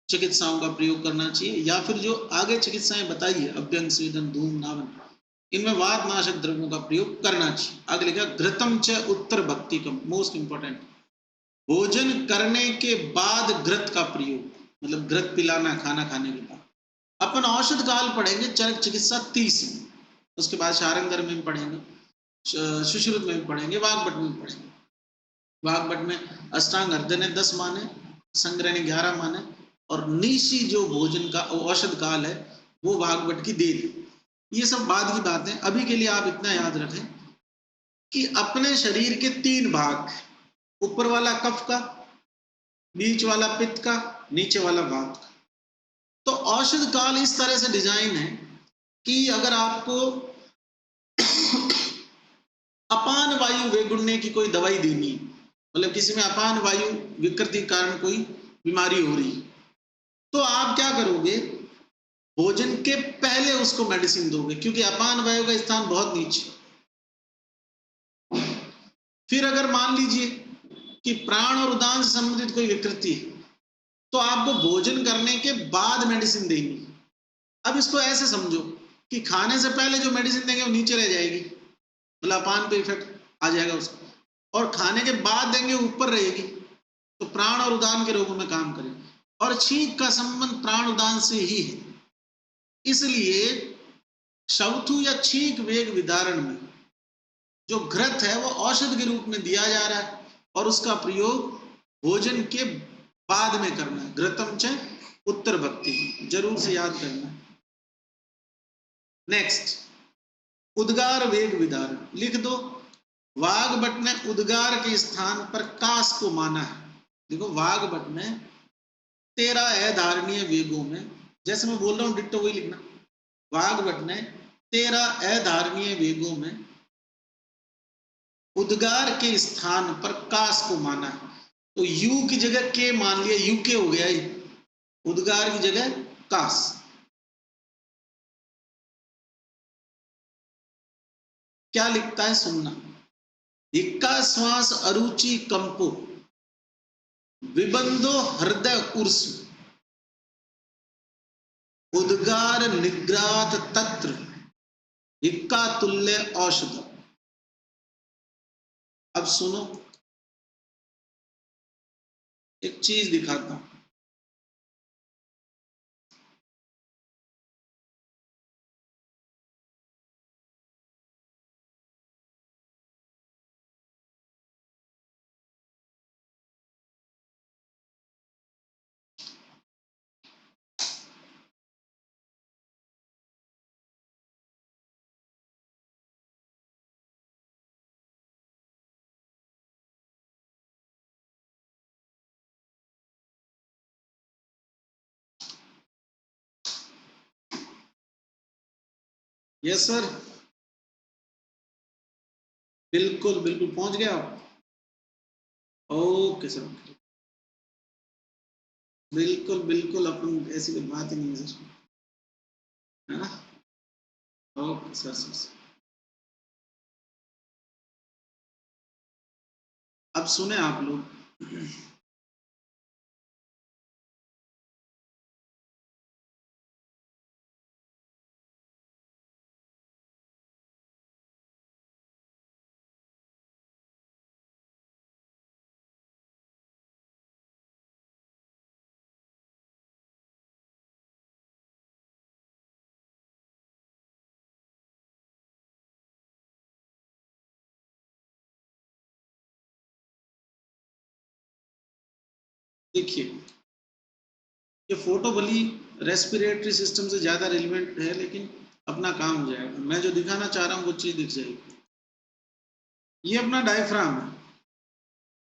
चिकित्साओं का प्रयोग करना चाहिए, या फिर जो आगे चिकित्साएं बताई है, अभ्यंग स्वेदन धूम नावन, इनमें वात नाशक द्रव्यों का प्रयोग करना चाहिए। आगे लिखा घृतम च उत्तर भक्ति कम, मोस्ट इंपॉर्टेंट, भोजन करने के बाद घृत का प्रयोग, मतलब घृत पिलाना खाना खाने के बाद। अपन औषध काल पढ़ेंगे चरक चिकित्सा 30 में, उसके बाद शारंगर में पढ़ेंगे, सुश्रुत में पढ़ेंगे, वाग्भट में पढ़ेंगे। वाग्भट में अष्टांग हृदय ने 10 माने, संग्रह ने 11 माने, और निशी जो भोजन का औषध काल है वो वाग्भट की देर। ये सब बाद की बातें, अभी के लिए आप इतना याद रखें कि अपने शरीर के 3 भाग, ऊपर वाला कफ का, बीच वाला पित्त का, नीचे वाला वात का। तो औषध काल इस तरह से डिजाइन है कि अगर आपको अपान वायु वेगुणने की कोई दवाई देनी, मतलब किसी में अपान वायु विकृति कारण कोई बीमारी हो रही, तो आप क्या करोगे? भोजन के पहले उसको मेडिसिन दोगे, क्योंकि अपान वायु का स्थान बहुत नीचे। फिर अगर मान लीजिए कि प्राण और उदान से संबंधित कोई विकृति है, तो आपको भोजन करने के बाद मेडिसिन देंगी। अब इसको ऐसे समझो कि खाने से पहले जो मेडिसिन देंगे वो नीचे रह जाएगी, मतलब अपान पे इफेक्ट आ जाएगा उसका, और खाने के बाद देंगे ऊपर रहेगी, तो प्राण और उदान के रोगों में काम करेगी। और छींक का संबंध प्राण उदान से ही है, इसलिए क्षौथु या छींक वेग विदारण में जो घृत है वो औषध के रूप में दिया जा रहा है, और उसका प्रयोग भोजन के बाद में करना है। घृतम च उत्तर भक्ति, जरूर से याद करना। नेक्स्ट, उद्गार वेग विदारण लिख दो। वाग्भट ने उद्गार के स्थान पर कास को माना है। देखो वाग्भट ने 13 अधारणीय वेगों में, जैसे मैं बोल रहा हूं डिट्टो वही लिखना। वाग्भट ने 13 अधारणीय वेगों में उद्गार के स्थान पर कास को माना है। तो यू की जगह के मान लिया, यू के हो गया, उद्गार की जगह कास। क्या लिखता है सुनना। इक्का श्वास अरुचि कंपो, विबंधो हृदय उर्स, उद्गार निग्रात तत्र, इक्का तुल्य औषध। अब सुनो, एक चीज दिखाता हूं। यस सर, बिल्कुल बिल्कुल पहुंच गए आप। ओके सर, बिल्कुल बिल्कुल, अपन ऐसी कोई बात ही नहीं है सर, है ना। Okay sir, sir. अब सुने आप लोग, देखिए, ये फोटो भली रेस्पिरेटरी सिस्टम से ज्यादा रिलेवेंट है, लेकिन अपना काम हो जाएगा। मैं जो दिखाना चाह रहा हूँ वो चीज दिख जाएगी। ये अपना डायफ्राम है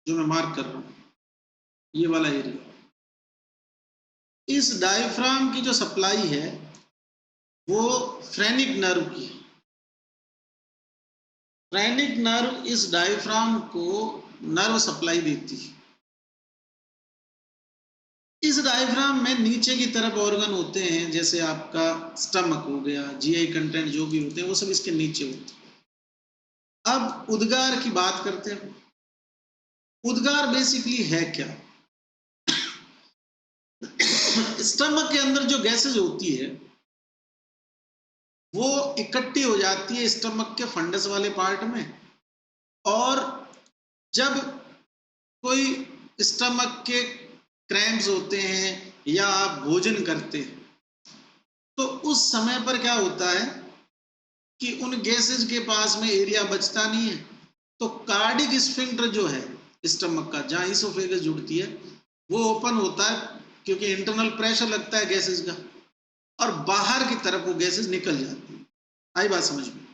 जो मैं मार्क कर रहा हूँ, ये वाला एरिया। इस डायफ्राम की जो सप्लाई है वो फ्रेनिक नर्व की है। फ्रेनिक नर्व इस डायफ्राम को नर्व सप्लाई देती है। इस डायफ्राम में नीचे की तरफ ऑर्गन होते हैं, जैसे आपका स्टमक हो गया, जीआई कंटेंट जो भी होते हैं वो सब इसके नीचे होते हैं। अब उद्गार की बात करते हैं। उद्गार बेसिकली है क्या? स्टमक के अंदर जो गैसेज होती है वो इकट्ठी हो जाती है स्टमक के फंडस वाले पार्ट में, और जब कोई स्टमक के क्रैम्प्स होते हैं या आप भोजन करते हैं तो उस समय पर क्या होता है कि उन गैसेज के पास में एरिया बचता नहीं है, तो कार्डिक स्फिंक्टर जो है स्टमक का, जहां इसोफेगस जुड़ती है, वो ओपन होता है क्योंकि इंटरनल प्रेशर लगता है गैसेज का, और बाहर की तरफ वो गैसेज निकल जाती है। आई बात समझ में?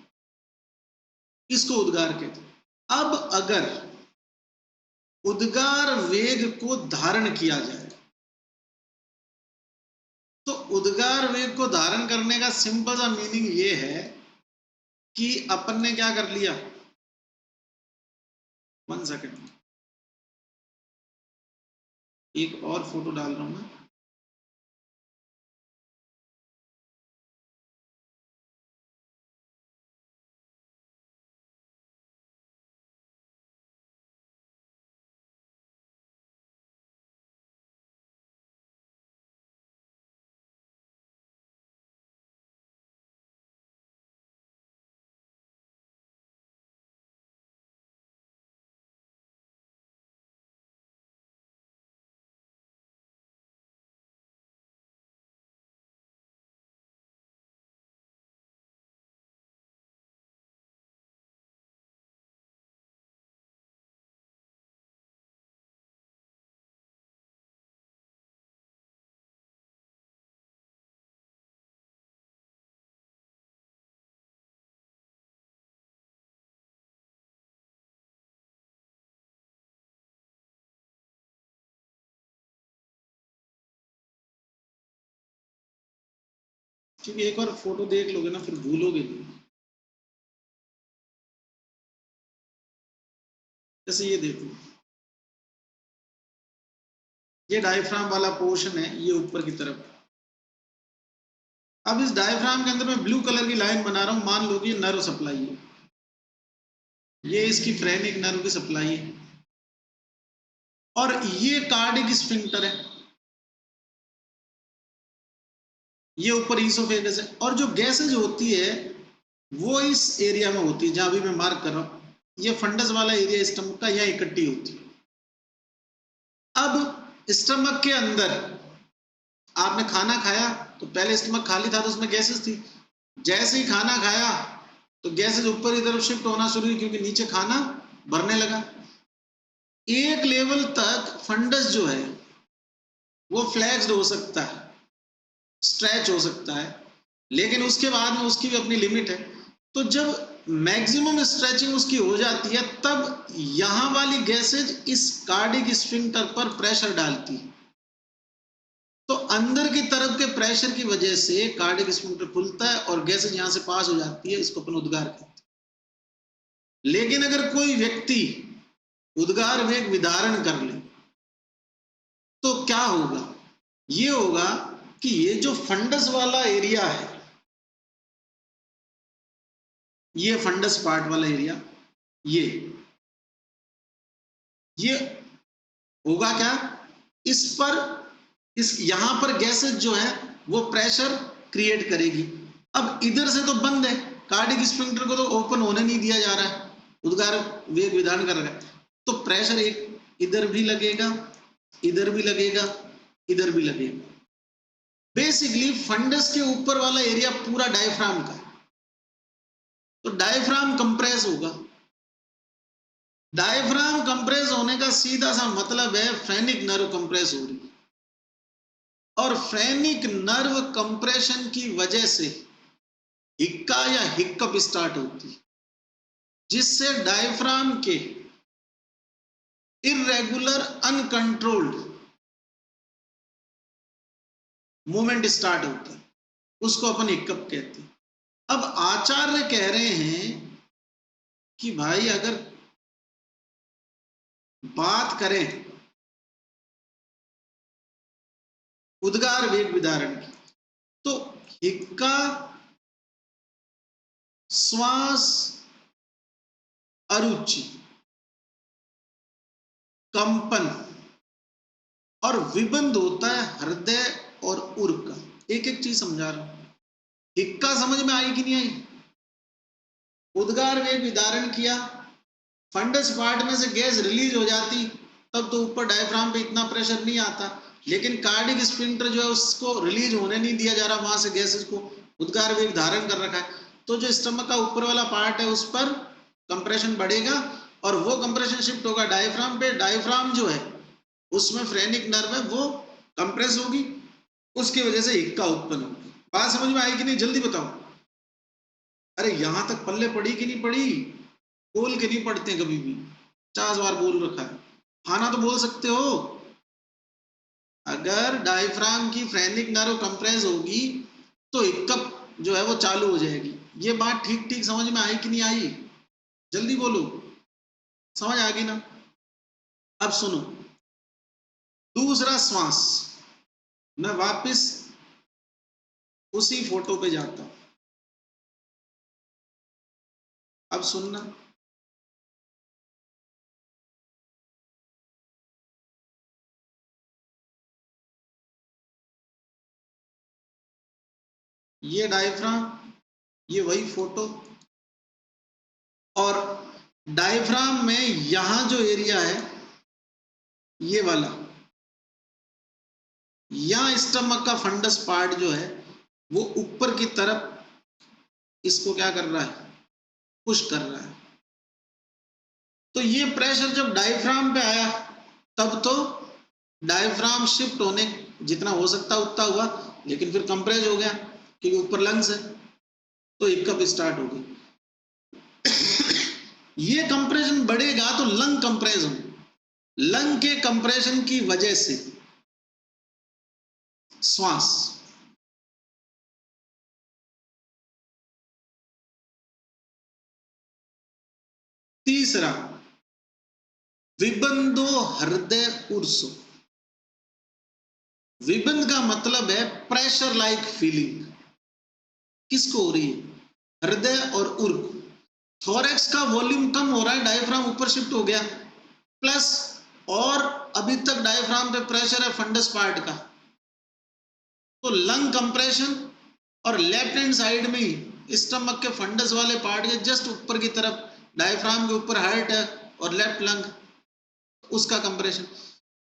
इसको उद्गार कहते हैं। अब अगर उद्गार वेग को धारण किया जाए तो उद्गार वेग को धारण करने का सिंपल सा मीनिंग ये है कि अपन ने क्या कर लिया। 1 सेकेंड, एक और फोटो डाल रहा हूं मैं। क्योंकि एक बार फोटो देख लोगे ना फिर भूलोगे नहीं। जैसे ये देखो, ये डायफ्राम वाला पोर्शन है, ये ऊपर की तरफ। अब इस डायफ्राम के अंदर मैं ब्लू कलर की लाइन बना रहा हूं, मान लो कि ये नर्व सप्लाई है, ये इसकी फ्रेनिक नर्व की सप्लाई है, और ये कार्डिक स्फिंक्टर है, ये ऊपर ईसोफेगस है, और जो गैसेज होती है वो इस एरिया में होती है जहां अभी मैं मार्क कर रहा हूं, ये फंडस वाला एरिया स्टमक का, यहां इकट्ठी होती है। अब स्टमक के अंदर आपने खाना खाया तो पहले स्टमक खाली था तो उसमें गैसेस थी, जैसे ही खाना खाया तो गैसेस ऊपर की तरफ शिफ्ट होना शुरू हुई क्योंकि नीचे खाना भरने लगा। एक लेवल तक फंडस जो है वो फ्लैक्स्ड हो सकता है, स्ट्रेच हो सकता है, लेकिन उसके बाद में उसकी भी अपनी लिमिट है। तो जब मैक्सिमम स्ट्रेचिंग उसकी हो जाती है तब यहां वाली गैसेज इस कार्डिक स्फिंक्टर पर प्रेशर डालती है। तो अंदर की तरफ के प्रेशर की वजह से कार्डियक स्फिंक्टर खुलता है और गैसेज यहां से पास हो जाती है, इसको अपन उद्गार कहते हैं। लेकिन अगर कोई व्यक्ति उद्गार वेग विधारण कर ले तो क्या होगा? ये होगा कि ये जो फंडस वाला एरिया है, ये फंडस पार्ट वाला एरिया, ये होगा क्या, इस पर, इस यहां पर गैसेज जो है वो प्रेशर क्रिएट करेगी। अब इधर से तो बंद है, कार्डियक स्फिंक्टर को तो ओपन होने नहीं दिया जा रहा है, उद्गार वेग विधान कर रहा है, तो प्रेशर एक इधर भी लगेगा, इधर भी लगेगा, इधर भी लगेगा। बेसिकली फंडस के ऊपर वाला एरिया पूरा डायफ्राम का, तो डायफ्राम कंप्रेस होगा। डायफ्राम कंप्रेस होने का सीधा सा मतलब है फ्रेनिक नर्व कंप्रेस हो रही है, और फ्रेनिक नर्व कंप्रेशन की वजह से हिक्का या हिक्कप स्टार्ट होती है, जिससे डायफ्राम के इरेगुलर अनकंट्रोल्ड मूवमेंट स्टार्ट होता है, उसको अपन हिक्कप कहते हैं। अब आचार्य कह रहे हैं कि भाई अगर बात करें उद्गार वेग विधारण की, तो हिक्का, श्वास, अरुचि, कंपन और विबंध होता है हृदय और उर का। एक एक चीज समझा रहा हूं। हिक्का समझ में आई कि नहीं आई? उद्गार वेग विधारण किया, फंडस पार्ट में से गैस रिलीज हो जाती, तब तो ऊपर डायफ्राम पे इतना प्रेशर नहीं आता, लेकिन कार्डियक स्फिंक्टर जो है उसको रिलीज होने नहीं दिया जा रहा, वहां से गैसेस को उद्गार वेग धारण कर रखा है, तो जो स्टमक का ऊपर वाला पार्ट है उस पर कंप्रेशन बढ़ेगा और वो कंप्रेशन शिफ्ट होगा डायफ्राम पे। डायफ्राम जो है उसमें फ्रेनिक नर्व है, वो कंप्रेस होगी, उसकी वजह से हिक्का उत्पन्न होगी। बात समझ में आई कि नहीं? जल्दी बताओ। अरे यहां तक पल्ले पड़ी कि नहीं पड़ी? बोल के नहीं पढ़ते कभी भी, 50 बार बोल रखा है। खाना तो बोल सकते हो। अगर डायफ्राम की फ्रेनिक नर्व कंप्रेस होगी तो हिक्कप जो है वो चालू हो जाएगी। ये बात ठीक ठीक समझ में आई कि नहीं आई? जल्दी बोलो, समझ आ गई ना? अब सुनो, दूसरा श्वास, मैं वापस उसी फोटो पे जाता हूं, अब सुनना। ये डायफ्राम, ये वही फोटो, और डायफ्राम में यहां जो एरिया है ये वाला, यहां स्टमक का फंडस पार्ट जो है वो ऊपर की तरफ इसको क्या कर रहा है, पुश कर रहा है। तो ये प्रेशर जब डायफ्राम पे आया तब तो डायफ्राम शिफ्ट होने जितना हो सकता उतना हुआ, लेकिन फिर कंप्रेस हो गया क्योंकि ऊपर लंग्स है, तो हिक्कप स्टार्ट हो गई। ये कंप्रेशन बढ़ेगा तो लंग कंप्रेस हो, लंग के कंप्रेशन की वजह से श्वास, तीसरा विबंधो हृदय उर्सो। विबंध का मतलब है प्रेशर लाइक फीलिंग, किसको हो रही है? हृदय और उर को। थोरैक्स का वॉल्यूम कम हो रहा है, डायफ्राम ऊपर शिफ्ट हो गया, प्लस और अभी तक डायफ्राम पे प्रेशर है फंडस पार्ट का, तो लंग कंप्रेशन, और लेफ्ट हैंड साइड में ही स्टमक के फंडस वाले पार्ट के जस्ट ऊपर की तरफ डायफ्राम के ऊपर हार्ट है और लेफ्ट लंग, उसका कंप्रेशन,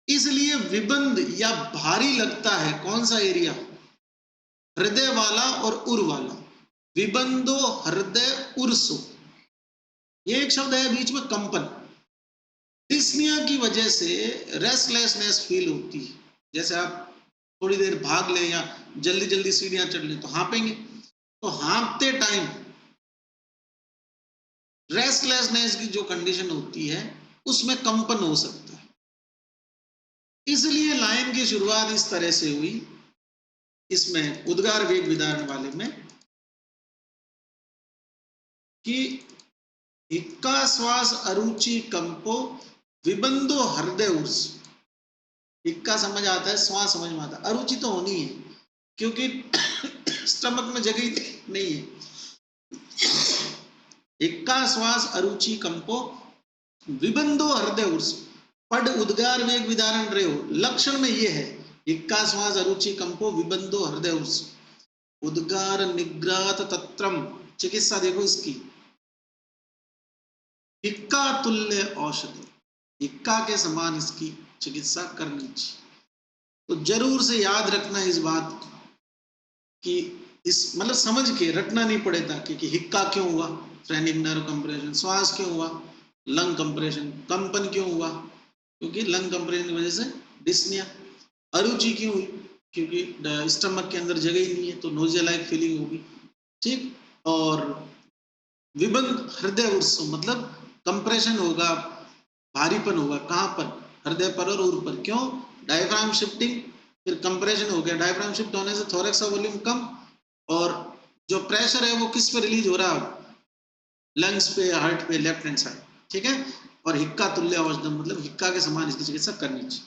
इसलिए विबंध या भारी लगता है। कौन सा एरिया? हृदय वाला और उर वाला। विबंधो हृदय उर्सो, ये एक शब्द है बीच में, कंपन। डिस्निया की वजह से रेस्टलेसनेस फील होती है, जैसे आप थोड़ी देर भाग ले या जल्दी जल्दी सीढ़ियां चढ़ ले तो हाँपेंगे, तो हाँपते टाइम रेस्टलेसनेस की जो कंडीशन होती है उसमें कंपन हो सकता है। इसलिए लाइन की शुरुआत इस तरह से हुई इसमें उद्गार वेग विदारण वाले में कि हिक्का श्वास अरुचि कंपो विबंधो हृदय उर्स। हिक्का समझ आता है, श्वास समझ में आता है, अरुचि तो होनी है क्योंकि स्टमक में जगह ही नहीं है। हिक्का श्वास अरुचि कंपो विबंधो हृदय उर्स, पड उद्गार वेग विदारण रहे हो, लक्षण में ये है हिक्का श्वास अरुचि कंपो विबंधो हृदय उर्स। उद्गार निग्रात तत्रम, चिकित्सा देखो इसकी, हिक्का तुल्य औषधि, हिक्का के समान इसकी चिकित्सा करनी चाहिए। तो जरूर से याद रखना इस बात को कि इस मतलब समझ के रटना नहीं पड़ेगा कि हिक्का क्यों हुआ, फ्रेनिक नर्व कंप्रेशन, श्वास क्यों हुआ, लंग कंप्रेशन, कंपन क्यों हुआ क्योंकि लंग कंप्रेशन की वजह से डिस्निया, अरुचि क्यों हुई क्योंकि स्टमक के अंदर जगह ही नहीं है तो नोजिया लाइक फीलिंग होगी, ठीक। और विबंध हृदय उर्स मतलब कंप्रेशन होगा, भारीपन होगा, कहाँ पर, हृदय पर और उर पर, क्यों, डायफ्राम शिफ्टिंग, फिर कंप्रेशन हो गया, डायफ्राम शिफ्ट होने से थोरैक्स का वॉल्यूम कम और जो प्रेशर है वो किस पे रिलीज हो रहा है, लंग्स पे, हार्ट पे, लेफ्ट हैंड साइड, ठीक है। और हिक्का तुल्य औषधम मतलब हिक्का के समान इसकी चिकित्सा करनी चाहिए।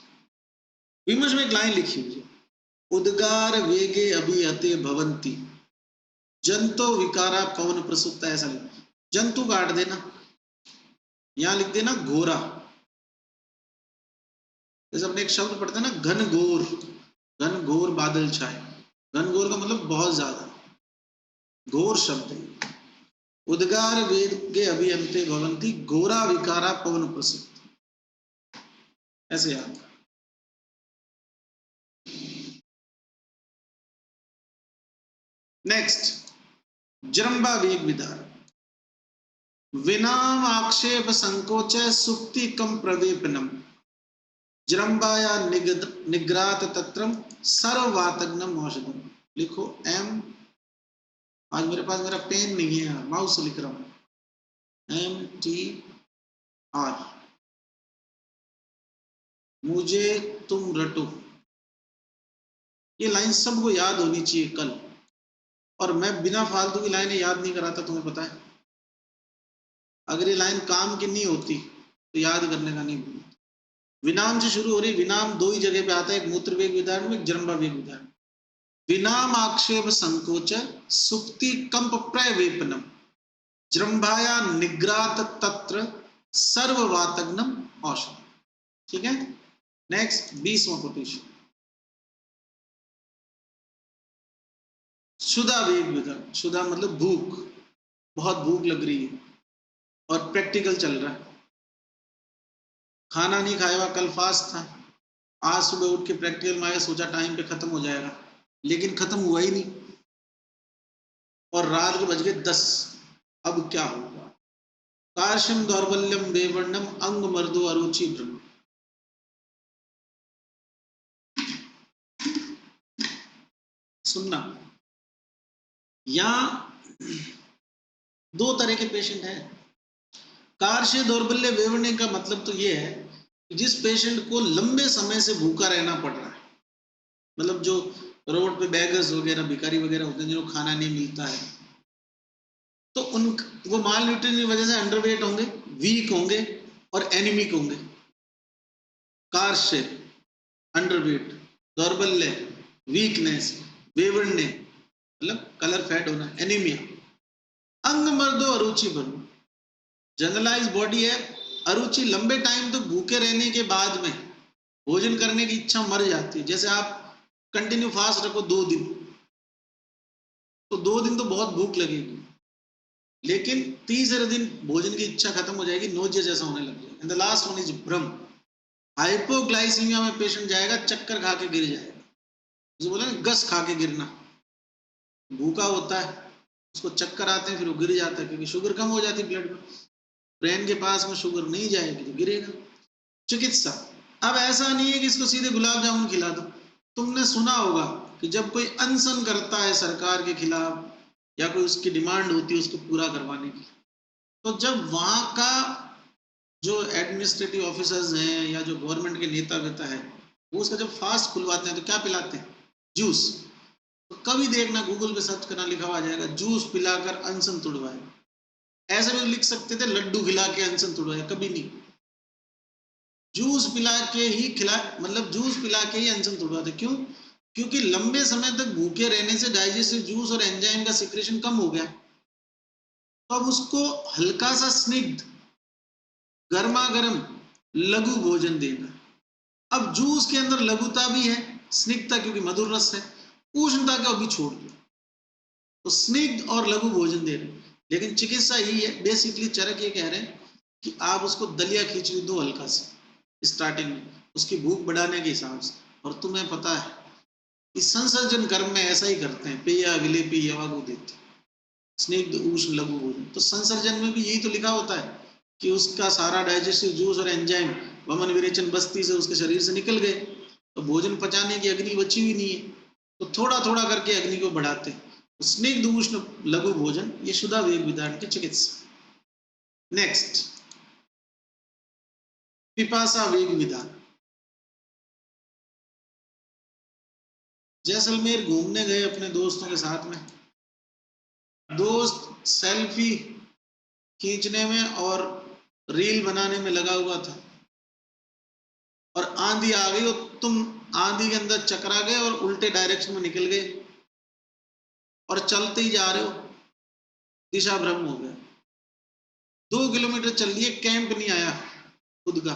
विमर्श में एक लाइन लिखी हुई है, उद्गार वेगे अभिहते भवंती जंतो विकारा पवन प्रसुप्ता, ऐसा लिख, जंतु काट देना, यहां लिख देना घोरा, जैसे अपने एक शब्द पढ़ते हैं ना घनघोर, घनघोर बादल छाए, घनघोर का मतलब बहुत ज्यादा, घोर शब्द है। उद्गार वेगे अभियंते भवंती घोरा विकारा पवन प्रसुप्त, ऐसे याद। नेक्स्ट, जृंभा वेग विदार, विनाम आक्षेप संकोच सुक्ति कम प्रवेपनम, जृंभाया निग्रात तत्रम सर्ववातग्नम औषधम। लिखो एम, आज मेरे पास मेरा पेन नहीं है, माउस से लिख रहा हूं, MTR, मुझे तुम रटो। ये लाइन सबको याद होनी चाहिए कल, और मैं बिना फालतू की लाइनें याद नहीं कराता, तुम्हें पता है। अगर ये लाइन काम की नहीं होती तो याद करने का नहीं। विनाम से शुरू हो रही, विनाम दो ही जगह पे आता है, एक मूत्र वेग विदारण में, एक जृंभा वेग विदारण। विनाम आक्षेप संकोच सुक्ति कंप प्रवेपनम जृंभाया निग्रात तत्र सर्ववातग्नम औषध, ठीक है। नेक्स्ट 20वां कोटेशन, क्षुधा वेग विदारण, क्षुधा मतलब भूख, बहुत भूख लग रही है और प्रैक्टिकल चल रहा है, खाना नहीं खाया हुआ, कल फास्ट था, आज सुबह उठ के प्रैक्टिकल में आया, सोचा टाइम पे खत्म हो जाएगा, लेकिन खत्म हुआ ही नहीं और रात को बज गए 10, अब क्या होगा। कार्शम दौर्बल्यम वेवर्णम अंग मर्दो अरुचि भ्रम, सुनना, यहां दो तरह के पेशेंट हैं। कार्य दौर्बल्य वेवरने का मतलब तो ये है कि जिस पेशेंट को लंबे समय से भूखा रहना पड़ रहा है, मतलब जो रोड पे बैगर्स वगैरह, भिखारी वगैरह होते हैं जिनको खाना नहीं मिलता है, तो उन वो माल न्यूट्रिशन की वजह से अंडरवेट होंगे, वीक होंगे और एनीमिक होंगे। कार्य, अंडरवेट, दौर्बल्य, वीकनेस, वेवरने मतलब कलर फेड होना, एनीमिया। अंग मर्दो अरुचि भरो, जनरलाइज बॉडी है, अरुचि, लंबे टाइम तो भूखे रहने के बाद में भोजन करने की इच्छा मर जाती है। जैसे आप कंटिन्यू फास्ट रखो 2 दिन, तो 2 दिन तो बहुत भूख लगेगी, लेकिन तीसरे दिन भोजन की इच्छा खत्म हो जाएगी, नोजिया जैसा होने लग जाएगा। And the last one is भ्रम, हाइपोग्लाइसीमिया में पेशेंट जाएगा, चक्कर खा के गिर जाएगा, जो बोला ना गस खा के गिरना, भूखा होता है उसको चक्कर आते हैं, फिर वो गिर जाता है क्योंकि शुगर कम हो जाती है ब्लड में, ब्रेन के पास में शुगर नहीं जाएगी तो गिरेगा। चिकित्सा, अब ऐसा नहीं है कि इसको सीधे गुलाब जामुन खिला दो। तुमने सुना होगा कि जब कोई अनशन करता है सरकार के खिलाफ या कोई उसकी डिमांड होती है उसको पूरा करवाने की, तो जब वहां का जो एडमिनिस्ट्रेटिव ऑफिसर्स हैं या जो गवर्नमेंट के नेता वेता है, वो उसका जब फास्ट खुलवाते हैं तो क्या पिलाते हैं, जूस। कभी देखना गूगल पे सर्च करना, लिखा हुआ आ जाएगा जूस पिलाकर अनशन तुड़वाए। ऐसे भी लिख सकते थे लड्डू खिला के अनशन तुड़वाए, कभी नहीं। जूस पिला के ही खिला, मतलब जूस पिला के ही अनशन तुड़वाते। क्यों? क्योंकि लंबे समय तक भूखे रहने से डाइजेस्टिव जूस और एंजाइम का सिक्रेशन कम हो गया, तो अब उसको हल्का सा स्निग्ध गर्मा गर्म लघु भोजन देना। अब जूस के अंदर लघुता भी है, स्निग्धता क्योंकि मधुर रस है, उष्णता को भी छोड़ दो, तो स्निग्ध और लघु भोजन दे रहे हैं। लेकिन चिकित्सा यही है, बेसिकली चरक ये कह रहे हैं कि आप उसको दलिया खिचड़ी दो हल्का से स्टार्टिंग में, उसकी भूख बढ़ाने के हिसाब से। और तुम्हें पता है कि संसर्जन कर्म में ऐसा ही करते हैं, पेया विलेपी यवागु देते, स्निग्ध उष्ण लघु भोजन। तो संसर्जन में भी यही तो लिखा होता है कि उसका सारा डाइजेस्टिव जूस और एंजाइम वमन विरेचन बस्ती से उसके शरीर से निकल गए, तो भोजन पचाने की अग्नि बची हुई नहीं है, तो थोड़ा थोड़ा करके अग्नि को बढ़ाते हैं। तो स्निग्ध उष्ण लघु भोजन, ये शुद्ध वेग विधान की चिकित्सा। नेक्स्ट, पिपासा वेग विधान। जैसलमेर घूमने गए अपने दोस्तों के साथ में, दोस्त सेल्फी खींचने में और रील बनाने में लगा हुआ था, और आंधी आ गई और तुम आंधी के अंदर चकरा गए और उल्टे डायरेक्शन में निकल गए, और चलते ही जा रहे हो, दिशा भ्रम हो गया। 2 किलोमीटर चल लिए, कैंप नहीं आया खुद का,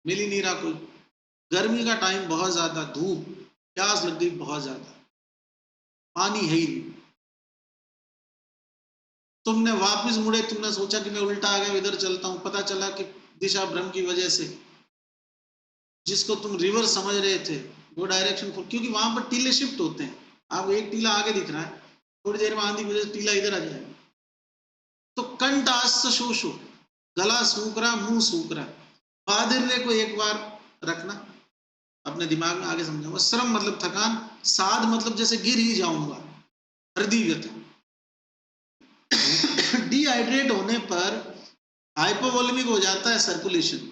मिल ही नहीं रहा कोई, गर्मी का टाइम बहुत ज्यादा, धूप, प्यास लग गई बहुत ज्यादा, पानी है ही नहीं। तुमने वापस मुड़े, तुमने सोचा कि मैं उल्टा आ गया, इधर चलता हूं, पता चला कि दिशा भ्रम की वजह से जिसको तुम रिवर्स समझ रहे थे वो डायरेक्शन, क्योंकि वहां पर टीले शिफ्ट होते हैं, आपको एक टीला आगे दिख रहा है, थोड़ी देर में आंधी की वजह से टीला इधर आ जाएगा। तो कंठ आस्त शोषो, गला सूख रहा, मुंह सूख रहा, बाधिर्य को एक बार रखना अपने दिमाग में, आगे समझाऊंगा। श्रम मतलब थकान, साध मतलब जैसे गिर ही जाऊंगा, हृदय व्यथा। डिहाइड्रेट होने पर हाइपोवोलेमिक हो जाता है सर्कुलेशन,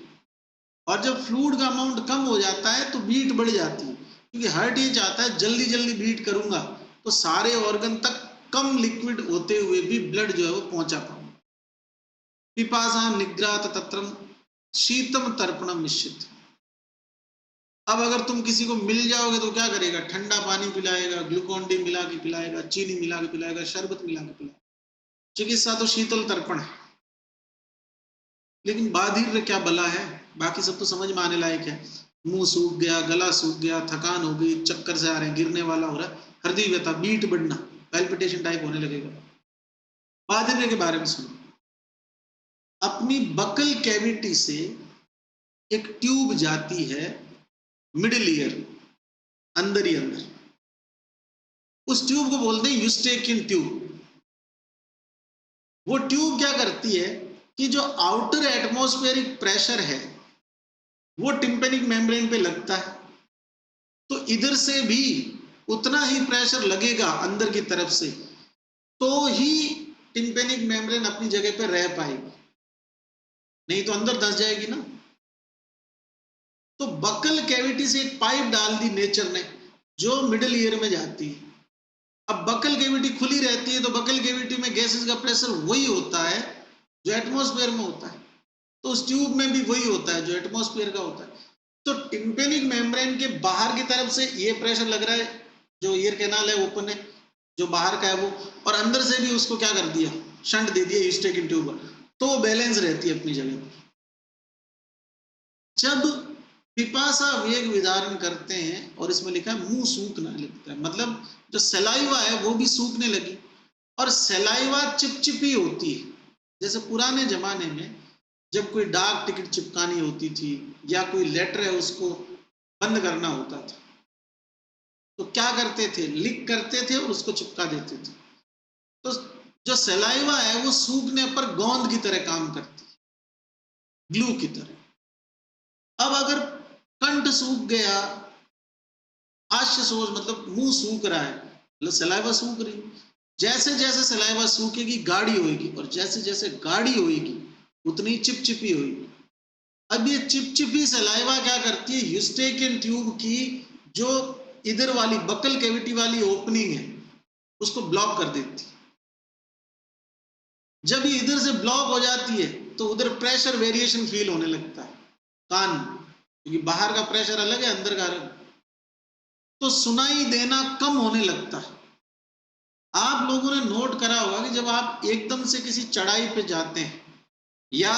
और जब फ्लूइड का अमाउंट कम हो जाता है तो बीट बढ़ जाती है, क्योंकि हार्ट ये चाहता है जल्दी जल्दी बीट करूंगा तो सारे ऑर्गन तक कम लिक्विड होते हुए भी ब्लड जो है वो पहुंचा पाऊंगा। पिपासा निग्रात तत्रम शीतम तर्पणम मिश्रित। अब अगर तुम किसी को मिल जाओगे तो क्या करेगा? ठंडा पानी पिलाएगा, ग्लूकोन डी मिला के पिलाएगा, चीनी मिला के पिलाएगा, शरबत मिला के पिलाएगा। चिकित्सा तो शीतल तर्पण है, लेकिन बाधिर्य क्या बला है, बाकी सब तो समझ में आने लायक है। मुंह सूख गया, गला सूख गया, थकान हो गई, चक्कर से आ रहे हैं, गिरने वाला हो रहा है, हृदय व्यथा, बीट बढ़ना, पैल्पिटेशन टाइप होने लगेगा। बाधिर्य के बारे में सुनो। अपनी बकल कैविटी से एक ट्यूब जाती है मिडिल ईयर, अंदर ही अंदर, उस ट्यूब को बोलते हैं यूस्टेकियन ट्यूब। वो ट्यूब क्या करती है कि जो आउटर एटमॉस्फेरिक प्रेशर है वो टिम्पेनिक मेम्ब्रेन पे लगता है, तो इधर से भी उतना ही प्रेशर लगेगा अंदर की तरफ से, तो ही टिम्पेनिक मेम्ब्रेन अपनी जगह पे रह पाएगी, नहीं तो अंदर धंस जाएगी ना। तो बकल कैविटी से एक पाइप डाल दी नेचर ने जो मिडिल ईयर में जाती है। अब बकल कैविटी खुली रहती है तो बकल कैविटी में गैसेस का प्रेशर वही होता है जो एटमॉस्फेयर में होता है, तो उस ट्यूब में भी वही होता है जो एटमॉस्फेयर का होता है। तो टिम्पेनिक मेम्ब्रेन के बाहर की तरफ से ये प्रेशर लग रहा है, जो ईयर कैनाल है ओपन है, जो बाहर का है वो, और अंदर से भी उसको क्या कर दिया, शंट दे दिया यूस्टेकियन ट्यूब, तो बैलेंस रहती है अपनी जगह। जब पिपासा वेग विधारण करते हैं और इसमें लिखा है मुंह सूखना लगता है, मतलब जो सलाइवा है वो भी सूखने लगी, और सलाइवा चिपचिपी होती है। जैसे पुराने जमाने में जब कोई डाक टिकट चिपकानी होती थी या कोई लेटर है उसको बंद करना होता था, तो क्या करते थे, लिख करते थे और उसको चिपका देते थे। तो जो सलाइवा है वो सूखने पर गोंद की तरह काम करती है, ग्लू की तरह। अब अगर कंठ सूख गया, आश्य सोच मतलब मुंह सूख रहा है, मतलब सलाइवा सूख रही, जैसे जैसे सलाइवा सूखेगी गाढ़ी होगी, और जैसे जैसे गाढ़ी होगी उतनी चिपचिपी होगी। अब ये चिपचिपी सलाइवा क्या करती है, यूस्टेकियन ट्यूब की जो इधर वाली बकल कैविटी वाली ओपनिंग है उसको ब्लॉक कर देती है। जब ये इधर से ब्लॉक हो जाती है तो उधर प्रेशर वेरिएशन फील होने लगता है कान, क्योंकि बाहर का प्रेशर अलग है, अंदर का अलग, तो सुनाई देना कम होने लगता है। आप लोगों ने नोट करा होगा कि जब आप एकदम से किसी चढ़ाई पे जाते हैं या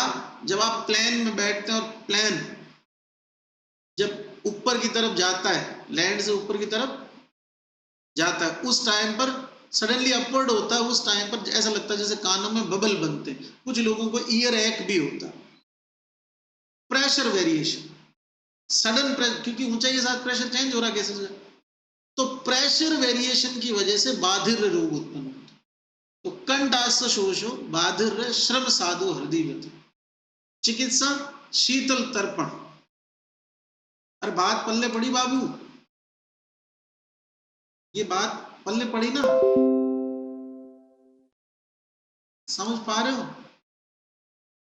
जब आप प्लेन में बैठते हैं और प्लेन जब ऊपर की तरफ जाता है, लैंड से ऊपर की तरफ जाता है, उस टाइम पर सडनली अपवर्ड होता है, उस टाइम पर ऐसा लगता है जैसे कानों में बबल बनते हैं, कुछ लोगों को ईयर एक भी होता है। प्रेशर वेरिएशन, सडन प्रेशर, क्योंकि ऊंचाई के साथ प्रेशर चेंज हो रहा है कैसे, तो प्रेशर वेरिएशन की वजह से बाधिर रोग उत्पन्न होता है। तो कंठास शोषो बाधिर श्रम साधु हृदय चिकित्सा शीतल तर्पण। अरे बात पल्ले पड़ी बाबू, ये बात पल्ले पड़ी ना, समझ पा रहे हो?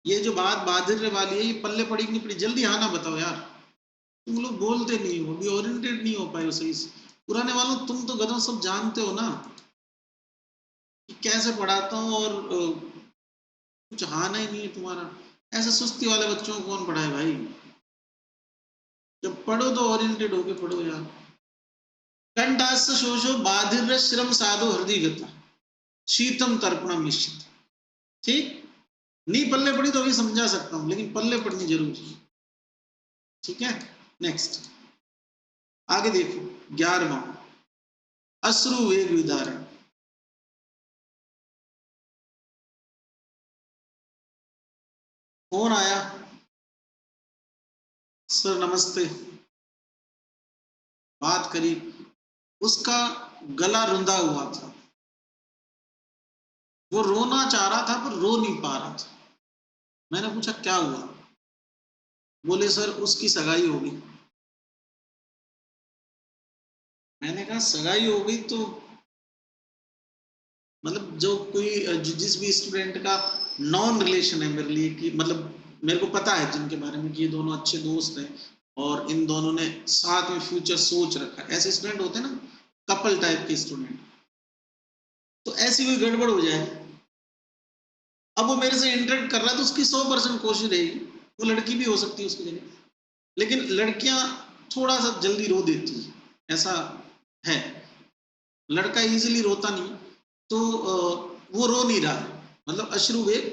ये जो बात बाधिर वाली है ये पल्ले पड़ी कि नहीं पड़ी, जल्दी हाँ ना बताओ यार, तुम लोग बोलते नहीं हो, अभी ओरिएंटेड नहीं हो पाए हो सही से। पुराने वालों तुम तो गधों सब जानते हो ना कि कैसे पढ़ाता हूँ, और कुछ हाना ही नहीं है तुम्हारा। ऐसे सुस्ती वाले बच्चों को कौन पढ़ाए भाई, जब पढ़ो तो ओरिएंटेड होके पढ़ो यार। कंठास शोषो बाधिर श्रम साधु हृदय गता शीतम तर्पणम निश्चित। ठीक, नहीं पल्ले पड़ी तो अभी समझा सकता हूं, लेकिन पल्ले पड़नी जरूरी है। ठीक है, नेक्स्ट आगे देखो 11वां अश्रु वेग विदारण। कौन आया? सर नमस्ते। बात करी, उसका गला रुंधा हुआ था, वो रोना चाह रहा था पर रो नहीं पा रहा था। मैंने पूछा क्या हुआ? बोले सर उसकी सगाई हो गई। मैंने कहा सगाई हो गई तो मतलब जो कोई जिस भी स्टूडेंट का नॉन रिलेशन है मेरे लिए, कि मतलब मेरे को पता है जिनके बारे में कि ये दोनों अच्छे दोस्त हैं और इन दोनों ने साथ में फ्यूचर सोच रखा है, ऐसे स्टूडेंट होते हैं ना, कपल टाइप के स्टूडेंट, तो ऐसी कोई गड़बड़ हो जाए, अब वो मेरे से इंटरेक्ट कर रहा है तो उसकी 100% कोशिश रहेगी, वो लड़की भी हो सकती है उसकी जगह, लेकिन लड़कियां थोड़ा सा जल्दी रो देती है, ऐसा है, लड़का इजीली रोता नहीं, तो वो रो नहीं रहा है, मतलब अश्रु वेग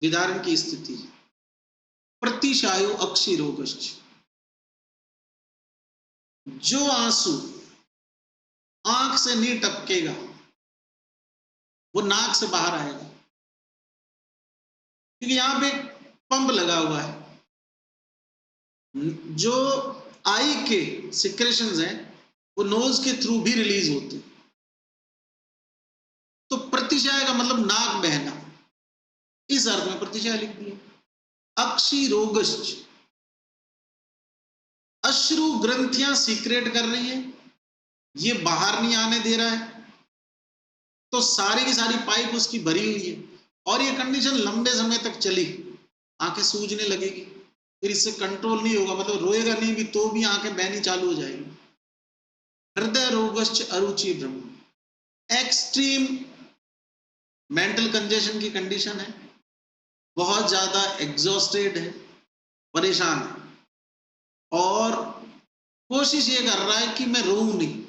विदारण की स्थिति है। प्रतिशायो अक्षिरोगश्च, जो आंसू आंख से नहीं टपकेगा वो नाक से बाहर आएगा, क्योंकि यहां पे पंप लगा हुआ है, जो आई के सिक्रेशंस हैं वो नोज के थ्रू भी रिलीज होते हैं। तो प्रतिशय का मतलब नाक बहना, इस अर्थ में प्रतिशय लिख दिया। अक्षिरोगश्च, अश्रु ग्रंथियां सीक्रेट कर रही है, ये बाहर नहीं आने दे रहा है, तो सारी की सारी पाइप उसकी भरी हुई है, और ये कंडीशन लंबे समय तक चली, आंखें सूजने लगेगी, फिर इससे कंट्रोल नहीं होगा, मतलब रोएगा नहीं भी तो भी आंखें बहनी चालू हो जाएगी। हृदय रोगश्च अरुचि भ्रम, एक्सट्रीम मेंटल कंजेशन की कंडीशन है, बहुत ज्यादा एग्जॉस्टेड है, परेशान है, और कोशिश ये कर रहा है कि मैं रोऊं नहीं,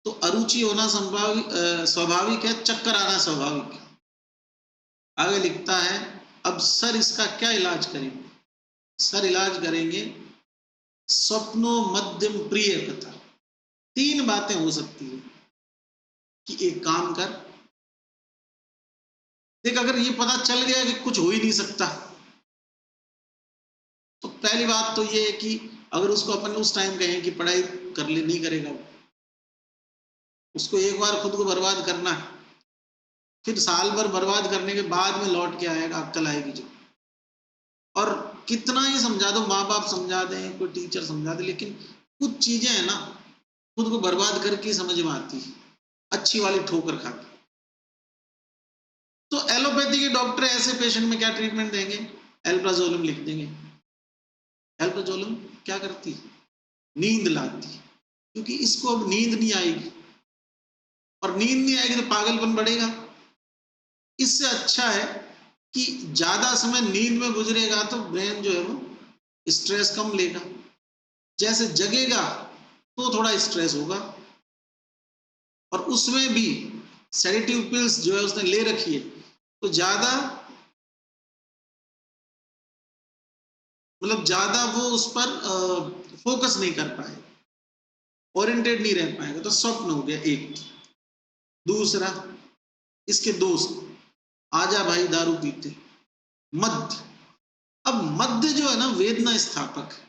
तो अरुचि होना स्वाभाविक है, चक्कर आना स्वाभाविक है। आगे लिखता है अब सर इसका क्या इलाज करेंगे? सर इलाज करेंगे स्वप्नो मध्यम प्रिय कथा। 3 बातें हो सकती है कि एक काम कर, देख अगर ये पता चल गया कि कुछ हो ही नहीं सकता, तो पहली बात तो ये है कि अगर उसको अपन उस टाइम कहें कि पढ़ाई कर ले, नहीं करेगा वो, उसको एक बार खुद को बर्बाद करना है, फिर साल भर बर्बाद करने के बाद में लौट के आएगा, अक्ल आएगी जो। और कितना ही समझा दो, माँ बाप समझा दें, कोई टीचर समझा दे, लेकिन कुछ चीजें हैं ना खुद को बर्बाद करके समझ में आती है, अच्छी वाली ठोकर खाती। तो एलोपैथी के डॉक्टर ऐसे पेशेंट में क्या ट्रीटमेंट देंगे? एल्प्राजोलम लिख देंगे। एल्प्राजोलम क्या करती है? नींद लाती है, क्योंकि इसको अब नींद नहीं आएगी, और नींद नहीं आएगी तो पागलपन बढ़ेगा। इससे अच्छा है कि ज्यादा समय नींद में गुजरेगा तो ब्रेन जो है वो स्ट्रेस कम लेगा, जैसे जगेगा तो थोड़ा स्ट्रेस होगा। और उसमें भी सेडेटिव पिल्स जो है उसने ले रखी है, तो ज्यादा मतलब ज्यादा वो उस पर फोकस नहीं कर पाएगा, ओरिएंटेड नहीं रह पाएगा, तो स्वप्न हो गया एक। दूसरा, इसके दोस्त, आजा भाई दारू पीते, मद्य। अब मद्य जो है ना वेदना स्थापक है,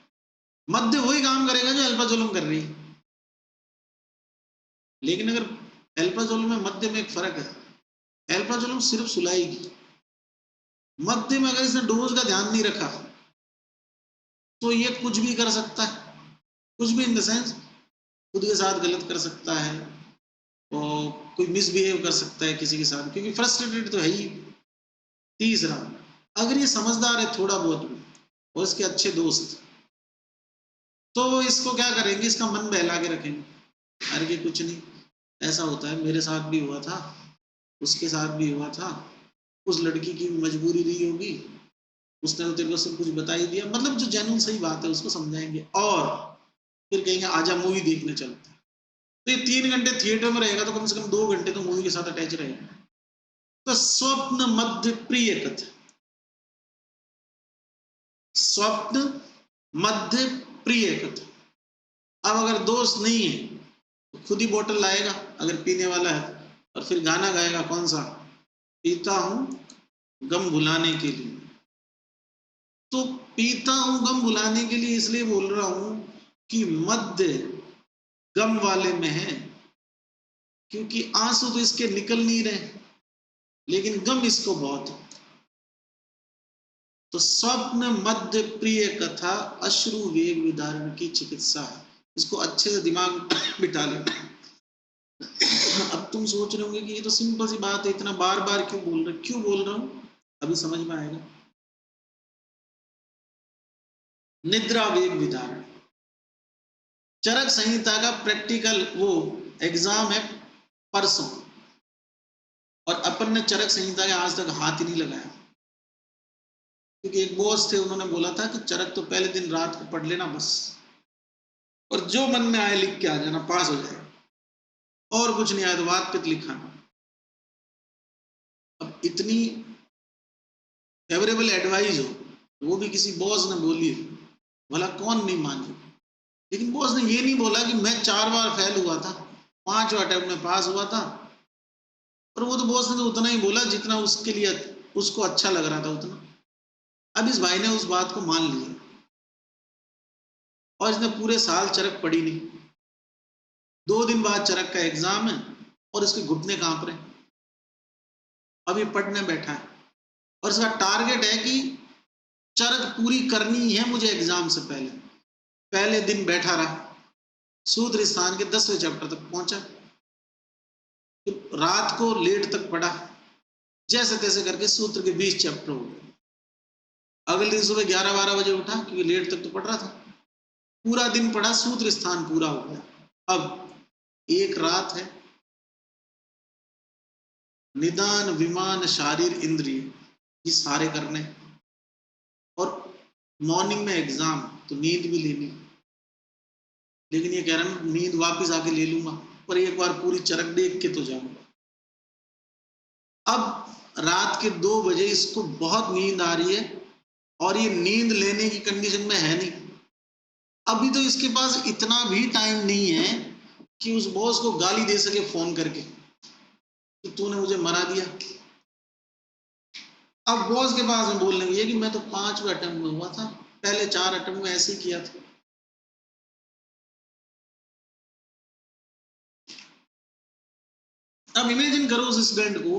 मद्य वही काम करेगा जो अल्पाजोलम कर रही है। लेकिन अगर अल्पाजोलम में मद्य में एक फर्क है, अल्पाजोलम सिर्फ सुलाएगी, मद्य में अगर इसने डोज का ध्यान नहीं रखा तो ये कुछ भी कर सकता है, कुछ भी इन द सेंस खुद के साथ गलत कर सकता है और कोई मिसबिहेव कर सकता है किसी के साथ, क्योंकि फ्रस्ट्रेटेड तो है ही। तीसरा, अगर ये समझदार है थोड़ा बहुत भी और इसके अच्छे दोस्त, तो इसको क्या करेंगे, इसका मन बहला के रखेंगे, अरे कि कुछ नहीं, ऐसा होता है, मेरे साथ भी हुआ था, उसके साथ भी हुआ था, उस लड़की की मजबूरी रही होगी, उसने तो तेरे को सब कुछ बता ही दिया, मतलब जो जेन्युइन सही बात है उसको समझाएंगे और फिर कहेंगे आजा मूवी देखने चलते हैं। तो ये 3 घंटे थिएटर में रहेगा तो कम से कम 2 घंटे तो मूवी के साथ अटैच रहेगा। तो स्वप्न मध्य प्रिय कथा, स्वप्न मध्य प्रिय कथा। अब अगर दोस्त नहीं है तो खुद ही बोतल लाएगा अगर पीने वाला है, और फिर गाना गाएगा, कौन सा, पीता हूं गम भुलाने के लिए। तो पीता हूं गम भुलाने के लिए इसलिए बोल रहा हूं कि मध्य गम वाले में है, क्योंकि आंसू तो इसके निकल नहीं रहे, लेकिन गम इसको बहुत है। तो स्वप्न मध्य प्रिय कथा अश्रु वेग विदारण की चिकित्सा है। इसको अच्छे से दिमाग बिठा ले। अब तुम सोच रहे होंगे कि ये तो सिंपल सी बात है, इतना बार बार क्यों बोल रहे, क्यों बोल रहा हूं, अभी समझ में आएगा। निद्रा वेग विदारण, चरक संहिता का प्रैक्टिकल वो एग्जाम है परसों, और अपन ने चरक संहिता के आज तक हाथ ही नहीं लगाया, क्योंकि एक बॉस थे, उन्होंने बोला था कि चरक तो पहले दिन रात को पढ़ लेना बस, और जो मन में आए लिख के आ जाना, पास हो जाएगा, और कुछ नहीं आया तो वाद पित लिखाना। अब इतनी फेवरेबल एडवाइस हो, वो भी किसी बॉस ने बोली है, भला कौन नहीं माने। लेकिन बॉस ने ये नहीं बोला कि मैं 4 बार फेल हुआ था, 5वां अटेम्प्ट में पास हुआ था, और वो तो बॉस ने तो उतना ही बोला जितना उसके लिए उसको अच्छा लग रहा था उतना। अब इस भाई ने उस बात को मान लिया और इसने पूरे साल चरक पढ़ी नहीं, 2 दिन बाद चरक का एग्जाम है और इसके घुटने कांप रहे, अब ये पढ़ने बैठा है और इसका टारगेट है कि चरक पूरी करनी है मुझे एग्जाम से पहले। पहले दिन बैठा रहा, सूत्र स्थान के 10वें चैप्टर तक पहुंचा, रात को लेट तक पढ़ा, जैसे तैसे करके सूत्र के 20 चैप्टर हो गए। अगले दिन सुबह 11-12 बजे उठा, क्योंकि लेट तक तो पढ़ रहा था, पूरा दिन पढ़ा, सूत्र स्थान पूरा हो गया। अब एक रात है, निदान विमान शारीर इंद्रिय ये सारे करने, और मॉर्निंग में एग्जाम, तो नींद भी लेनी, लेकिन ये कह रहा है नींद वापस आके ले लूंगा, पर एक बार पूरी चरक देख के तो जाऊंगा। अब रात के 2 बजे इसको बहुत नींद आ रही है और ये नींद लेने की कंडीशन में है नहीं। अभी तो इसके पास इतना भी टाइम नहीं है कि उस बॉस को गाली दे सके फोन करके कि तूने मुझे मरा दिया। अब बॉस के पास में बोलने की है कि मैं तो 5वें अटेम्प्ट में हुआ था, पहले 4 अटेम्प्ट में ऐसे ही किया था। अब इमेजिन करो उस स्टूडेंट को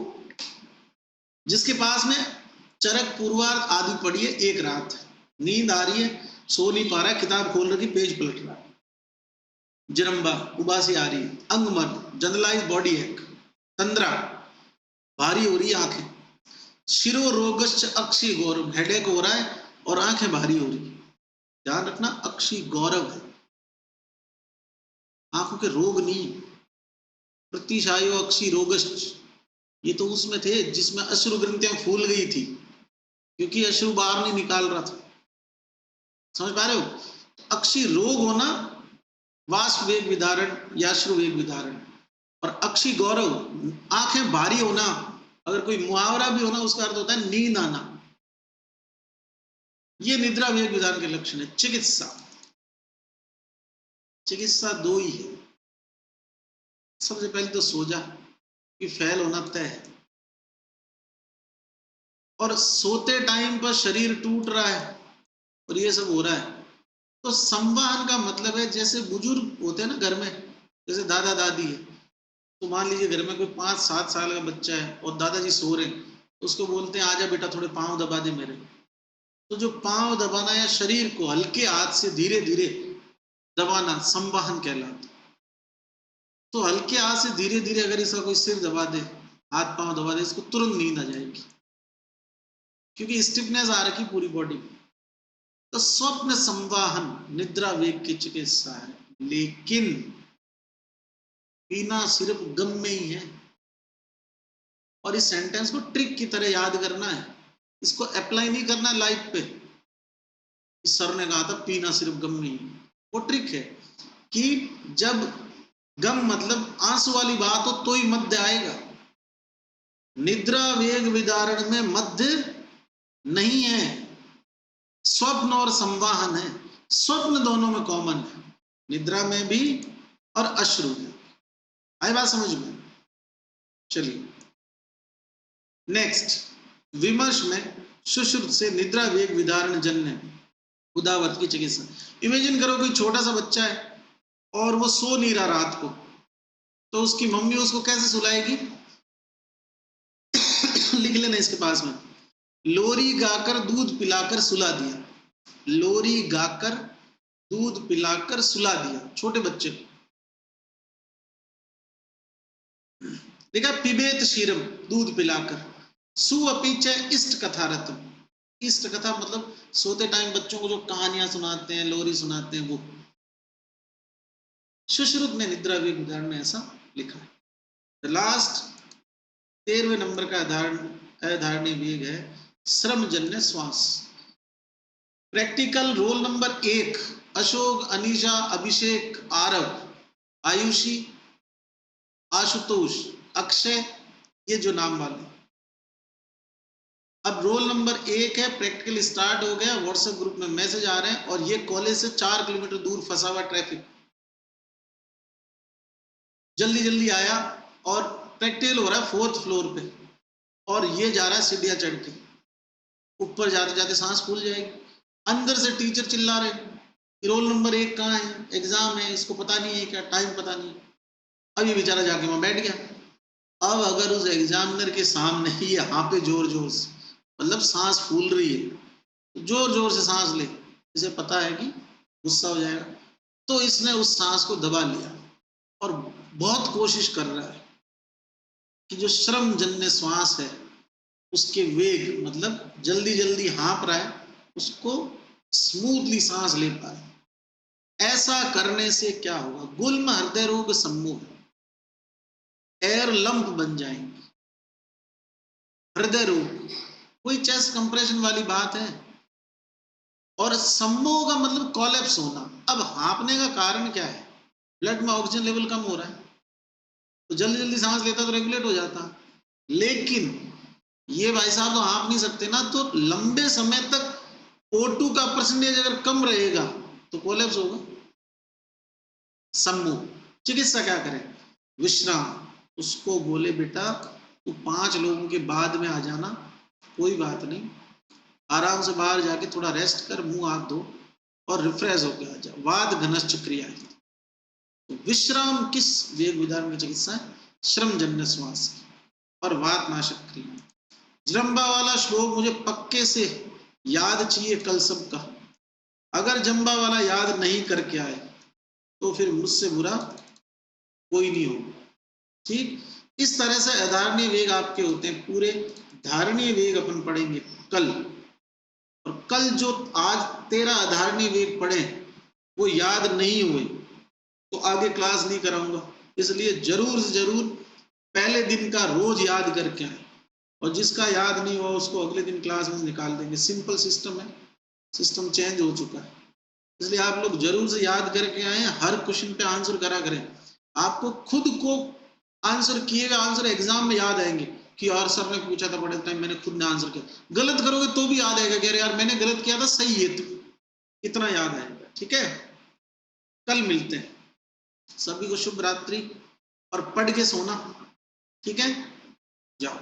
जिसके पास में चरक पूर्वार्ध आदि पढ़ी है, एक रात नींद आ रही है, सो नहीं पा रहा है, किताब खोल रखी, पेज पलट रहा है, जरम्बा उबासी आ रही है, अंगमर्द जनरलाइज बॉडी एक, तंद्रा भारी हो रही है, आंखें, शिरो रोगश्च अक्षी गौरव, हेडेक हो रहा है और आंखें भारी हो रही है। ध्यान रखना अक्षी गौरव है, आंखों के रोग नहीं। प्रतिशायो अक्षी रोगश्च, ये तो उसमें थे जिसमें अश्रु ग्रंथियां फूल गई थी क्योंकि अश्रु बाहर नहीं निकाल रहा था। समझ पा रहे हो? अक्षी रोग होना वाष्प वेग विदारण या अश्रु वेग विदारण, और अक्षी गौरव आंखें भारी होना, अगर कोई मुहावरा भी होना उसका अर्थ होता है नींद आना। ये निद्रा वेग विदारण के लक्षण है। चिकित्सा, चिकित्सा दो ही है। सबसे पहले तो सो जा कि फेल होना तय है, और सोते टाइम पर शरीर टूट रहा है और ये सब हो रहा है, तो संवाहन का मतलब है जैसे बुजुर्ग होते हैं ना घर में, जैसे दादा दादी है, तो मान लीजिए घर में कोई 5-7 साल का बच्चा है और दादाजी सो रहे हैं, तो उसको बोलते हैं आजा बेटा थोड़े पाँव दबा दे मेरे। तो जो पाँव दबाना या शरीर को हल्के हाथ से धीरे धीरे दबाना संवाहन कहलाता। तो हल्के हाथ से धीरे धीरे अगर इसका कोई सिर दबा दे, हाथ पाँव दबा दे, इसको तुरंत नींद आ जाएगी क्योंकि स्टिफनेस आ रखी पूरी बॉडी में। तो स्वप्न संवाहन निद्रा वेग की चिकित्सा है, लेकिन पीना सिर्फ गम में ही है। और इस सेंटेंस को ट्रिक की तरह याद करना है, इसको अप्लाई नहीं करना लाइफ पे। इस सर ने कहा था पीना सिर्फ गम में ही, वो ट्रिक है कि जब गम मतलब आंसू वाली बात हो तो ही मध्य आएगा। निद्रा वेग विदारण में मध्य नहीं है, स्वप्न और संवाहन है। स्वप्न दोनों में कॉमन है, निद्रा में भी और अश्रु में। आई बात समझ में? चलिए नेक्स्ट, विमर्श में सुश्रुत से निद्रा वेग विदारण जन्य उदावत की चिकित्सा। इमेजिन करो कोई छोटा सा बच्चा है और वो सो नहीं रहा रात को, तो उसकी मम्मी उसको कैसे सुलाएगी? लिख लेना इसके पास में, लोरी गाकर दूध पिलाकर सुला दिया। लोरी गाकर दूध पिलाकर सुला दिया छोटे बच्चे को। देखा, पिबेत शीरम दूध पिलाकर, सुअपीच इष्ट कथारतम। इष्ट कथा मतलब सोते टाइम बच्चों को जो कहानियां सुनाते हैं, लोरी सुनाते हैं, वो। सुश्रुत ने निद्रा वेग उदाहरण में ऐसा लिखा है। लास्ट 13वें नंबर का अधारणीय वेग है श्रमजन्य श्वास। Practical roll number 1, Ashok, Anisha, Abhishek, Aarav, Ayushi, Ashutosh, Akshay, ये जो नाम वाले। अब रोल नंबर 1 है, प्रैक्टिकल स्टार्ट हो गया, व्हाट्सएप ग्रुप में मैसेज आ रहे हैं, और ये कॉलेज से 4 किलोमीटर दूर फंसा हुआ ट्रैफिक, जल्दी जल्दी आया, और प्रैक्टिकल हो रहा है 4th फ्लोर पे, और ये जा रहा है सीढ़ियां चढ़ के, ऊपर जाते जाते सांस फूल जाएगी। अंदर से टीचर चिल्ला रहे रोल नंबर 1 कहाँ है, एग्जाम है, इसको पता नहीं है क्या, टाइम पता नहीं। अब ये बेचारा जाके वहां बैठ गया। अब अगर उस एग्जामिनर के सामने ही यहाँ पे जोर जोर से, मतलब सांस फूल रही है, तो जोर जोर से सांस ले, इसे पता है कि गुस्सा हो जाएगा, तो इसने उस सांस को दबा लिया और बहुत कोशिश कर रहा है कि जो श्रमजन्य श्वास है उसके वेग, मतलब जल्दी जल्दी हाँप रहा है, उसको स्मूथली सांस ले पाए। ऐसा करने से क्या होगा? गुल्म हृदय रोग समूह, एयर लंप बन जाएंगे। हृदय रोग कोई चेस्ट कंप्रेशन वाली बात है, और सम्मोह का मतलब कोलैप्स होना। अब हाँपने का कारण क्या है? ब्लड में ऑक्सीजन लेवल कम हो रहा है, तो जल्दी जल्दी सांस लेता तो रेगुलेट हो जाता, लेकिन ये भाई साहब तो हाँप नहीं सकते ना, तो लंबे समय तक O2 का परसेंटेज अगर कम रहेगा तो कोलैप्स होगा। सम्मोह। चिकित्सा क्या करे? विश्राम। उसको बोले बेटा तू 5 लोगों के बाद में आ जाना, कोई बात नहीं, आराम से बाहर जाके थोड़ा रेस्ट कर, मुंह हाथ धो और रिफ्रेश होकर आ जा। वाद घनश्च क्रिया है। तो विश्राम किस वेग विधान की चिकित्सा है? श्रमजन्य श्वास और वात नाशक क्रिया। जम्बा वाला श्लोक मुझे पक्के से याद चाहिए कल सबका। अगर जम्बा वाला याद नहीं करके आए तो फिर मुझसे बुरा कोई नहीं होगा। ठीक, इस तरह से अधारणीय वेग आपके होते हैं पूरे। धारणीय वेग अपन पढ़ेंगे कल, और कल जो आज 13 अधारणीय वेग पढ़े वो याद नहीं हुए तो आगे क्लास नहीं कराऊंगा। इसलिए जरूर से जरूर पहले दिन का रोज याद करके आए, और जिसका याद नहीं हुआ उसको अगले दिन क्लास में निकाल देंगे। सिंपल सिस्टम है, सिस्टम चेंज हो चुका है। इसलिए आप लोग जरूर से याद करके आए, हर क्वेश्चन पे आंसर करा करें। आपको खुद को आंसर किए हुए आंसर एग्जाम में याद आएंगे कि यार सर ने पूछा था पढ़े टाइम, मैंने खुद ने आंसर किया। गलत करोगे तो भी याद आएगा कि अरे यार मैंने गलत किया था, सही है, तो इतना याद आएगा। ठीक है, कल मिलते हैं। सभी को शुभ रात्रि, और पढ़ के सोना। ठीक है, जाओ।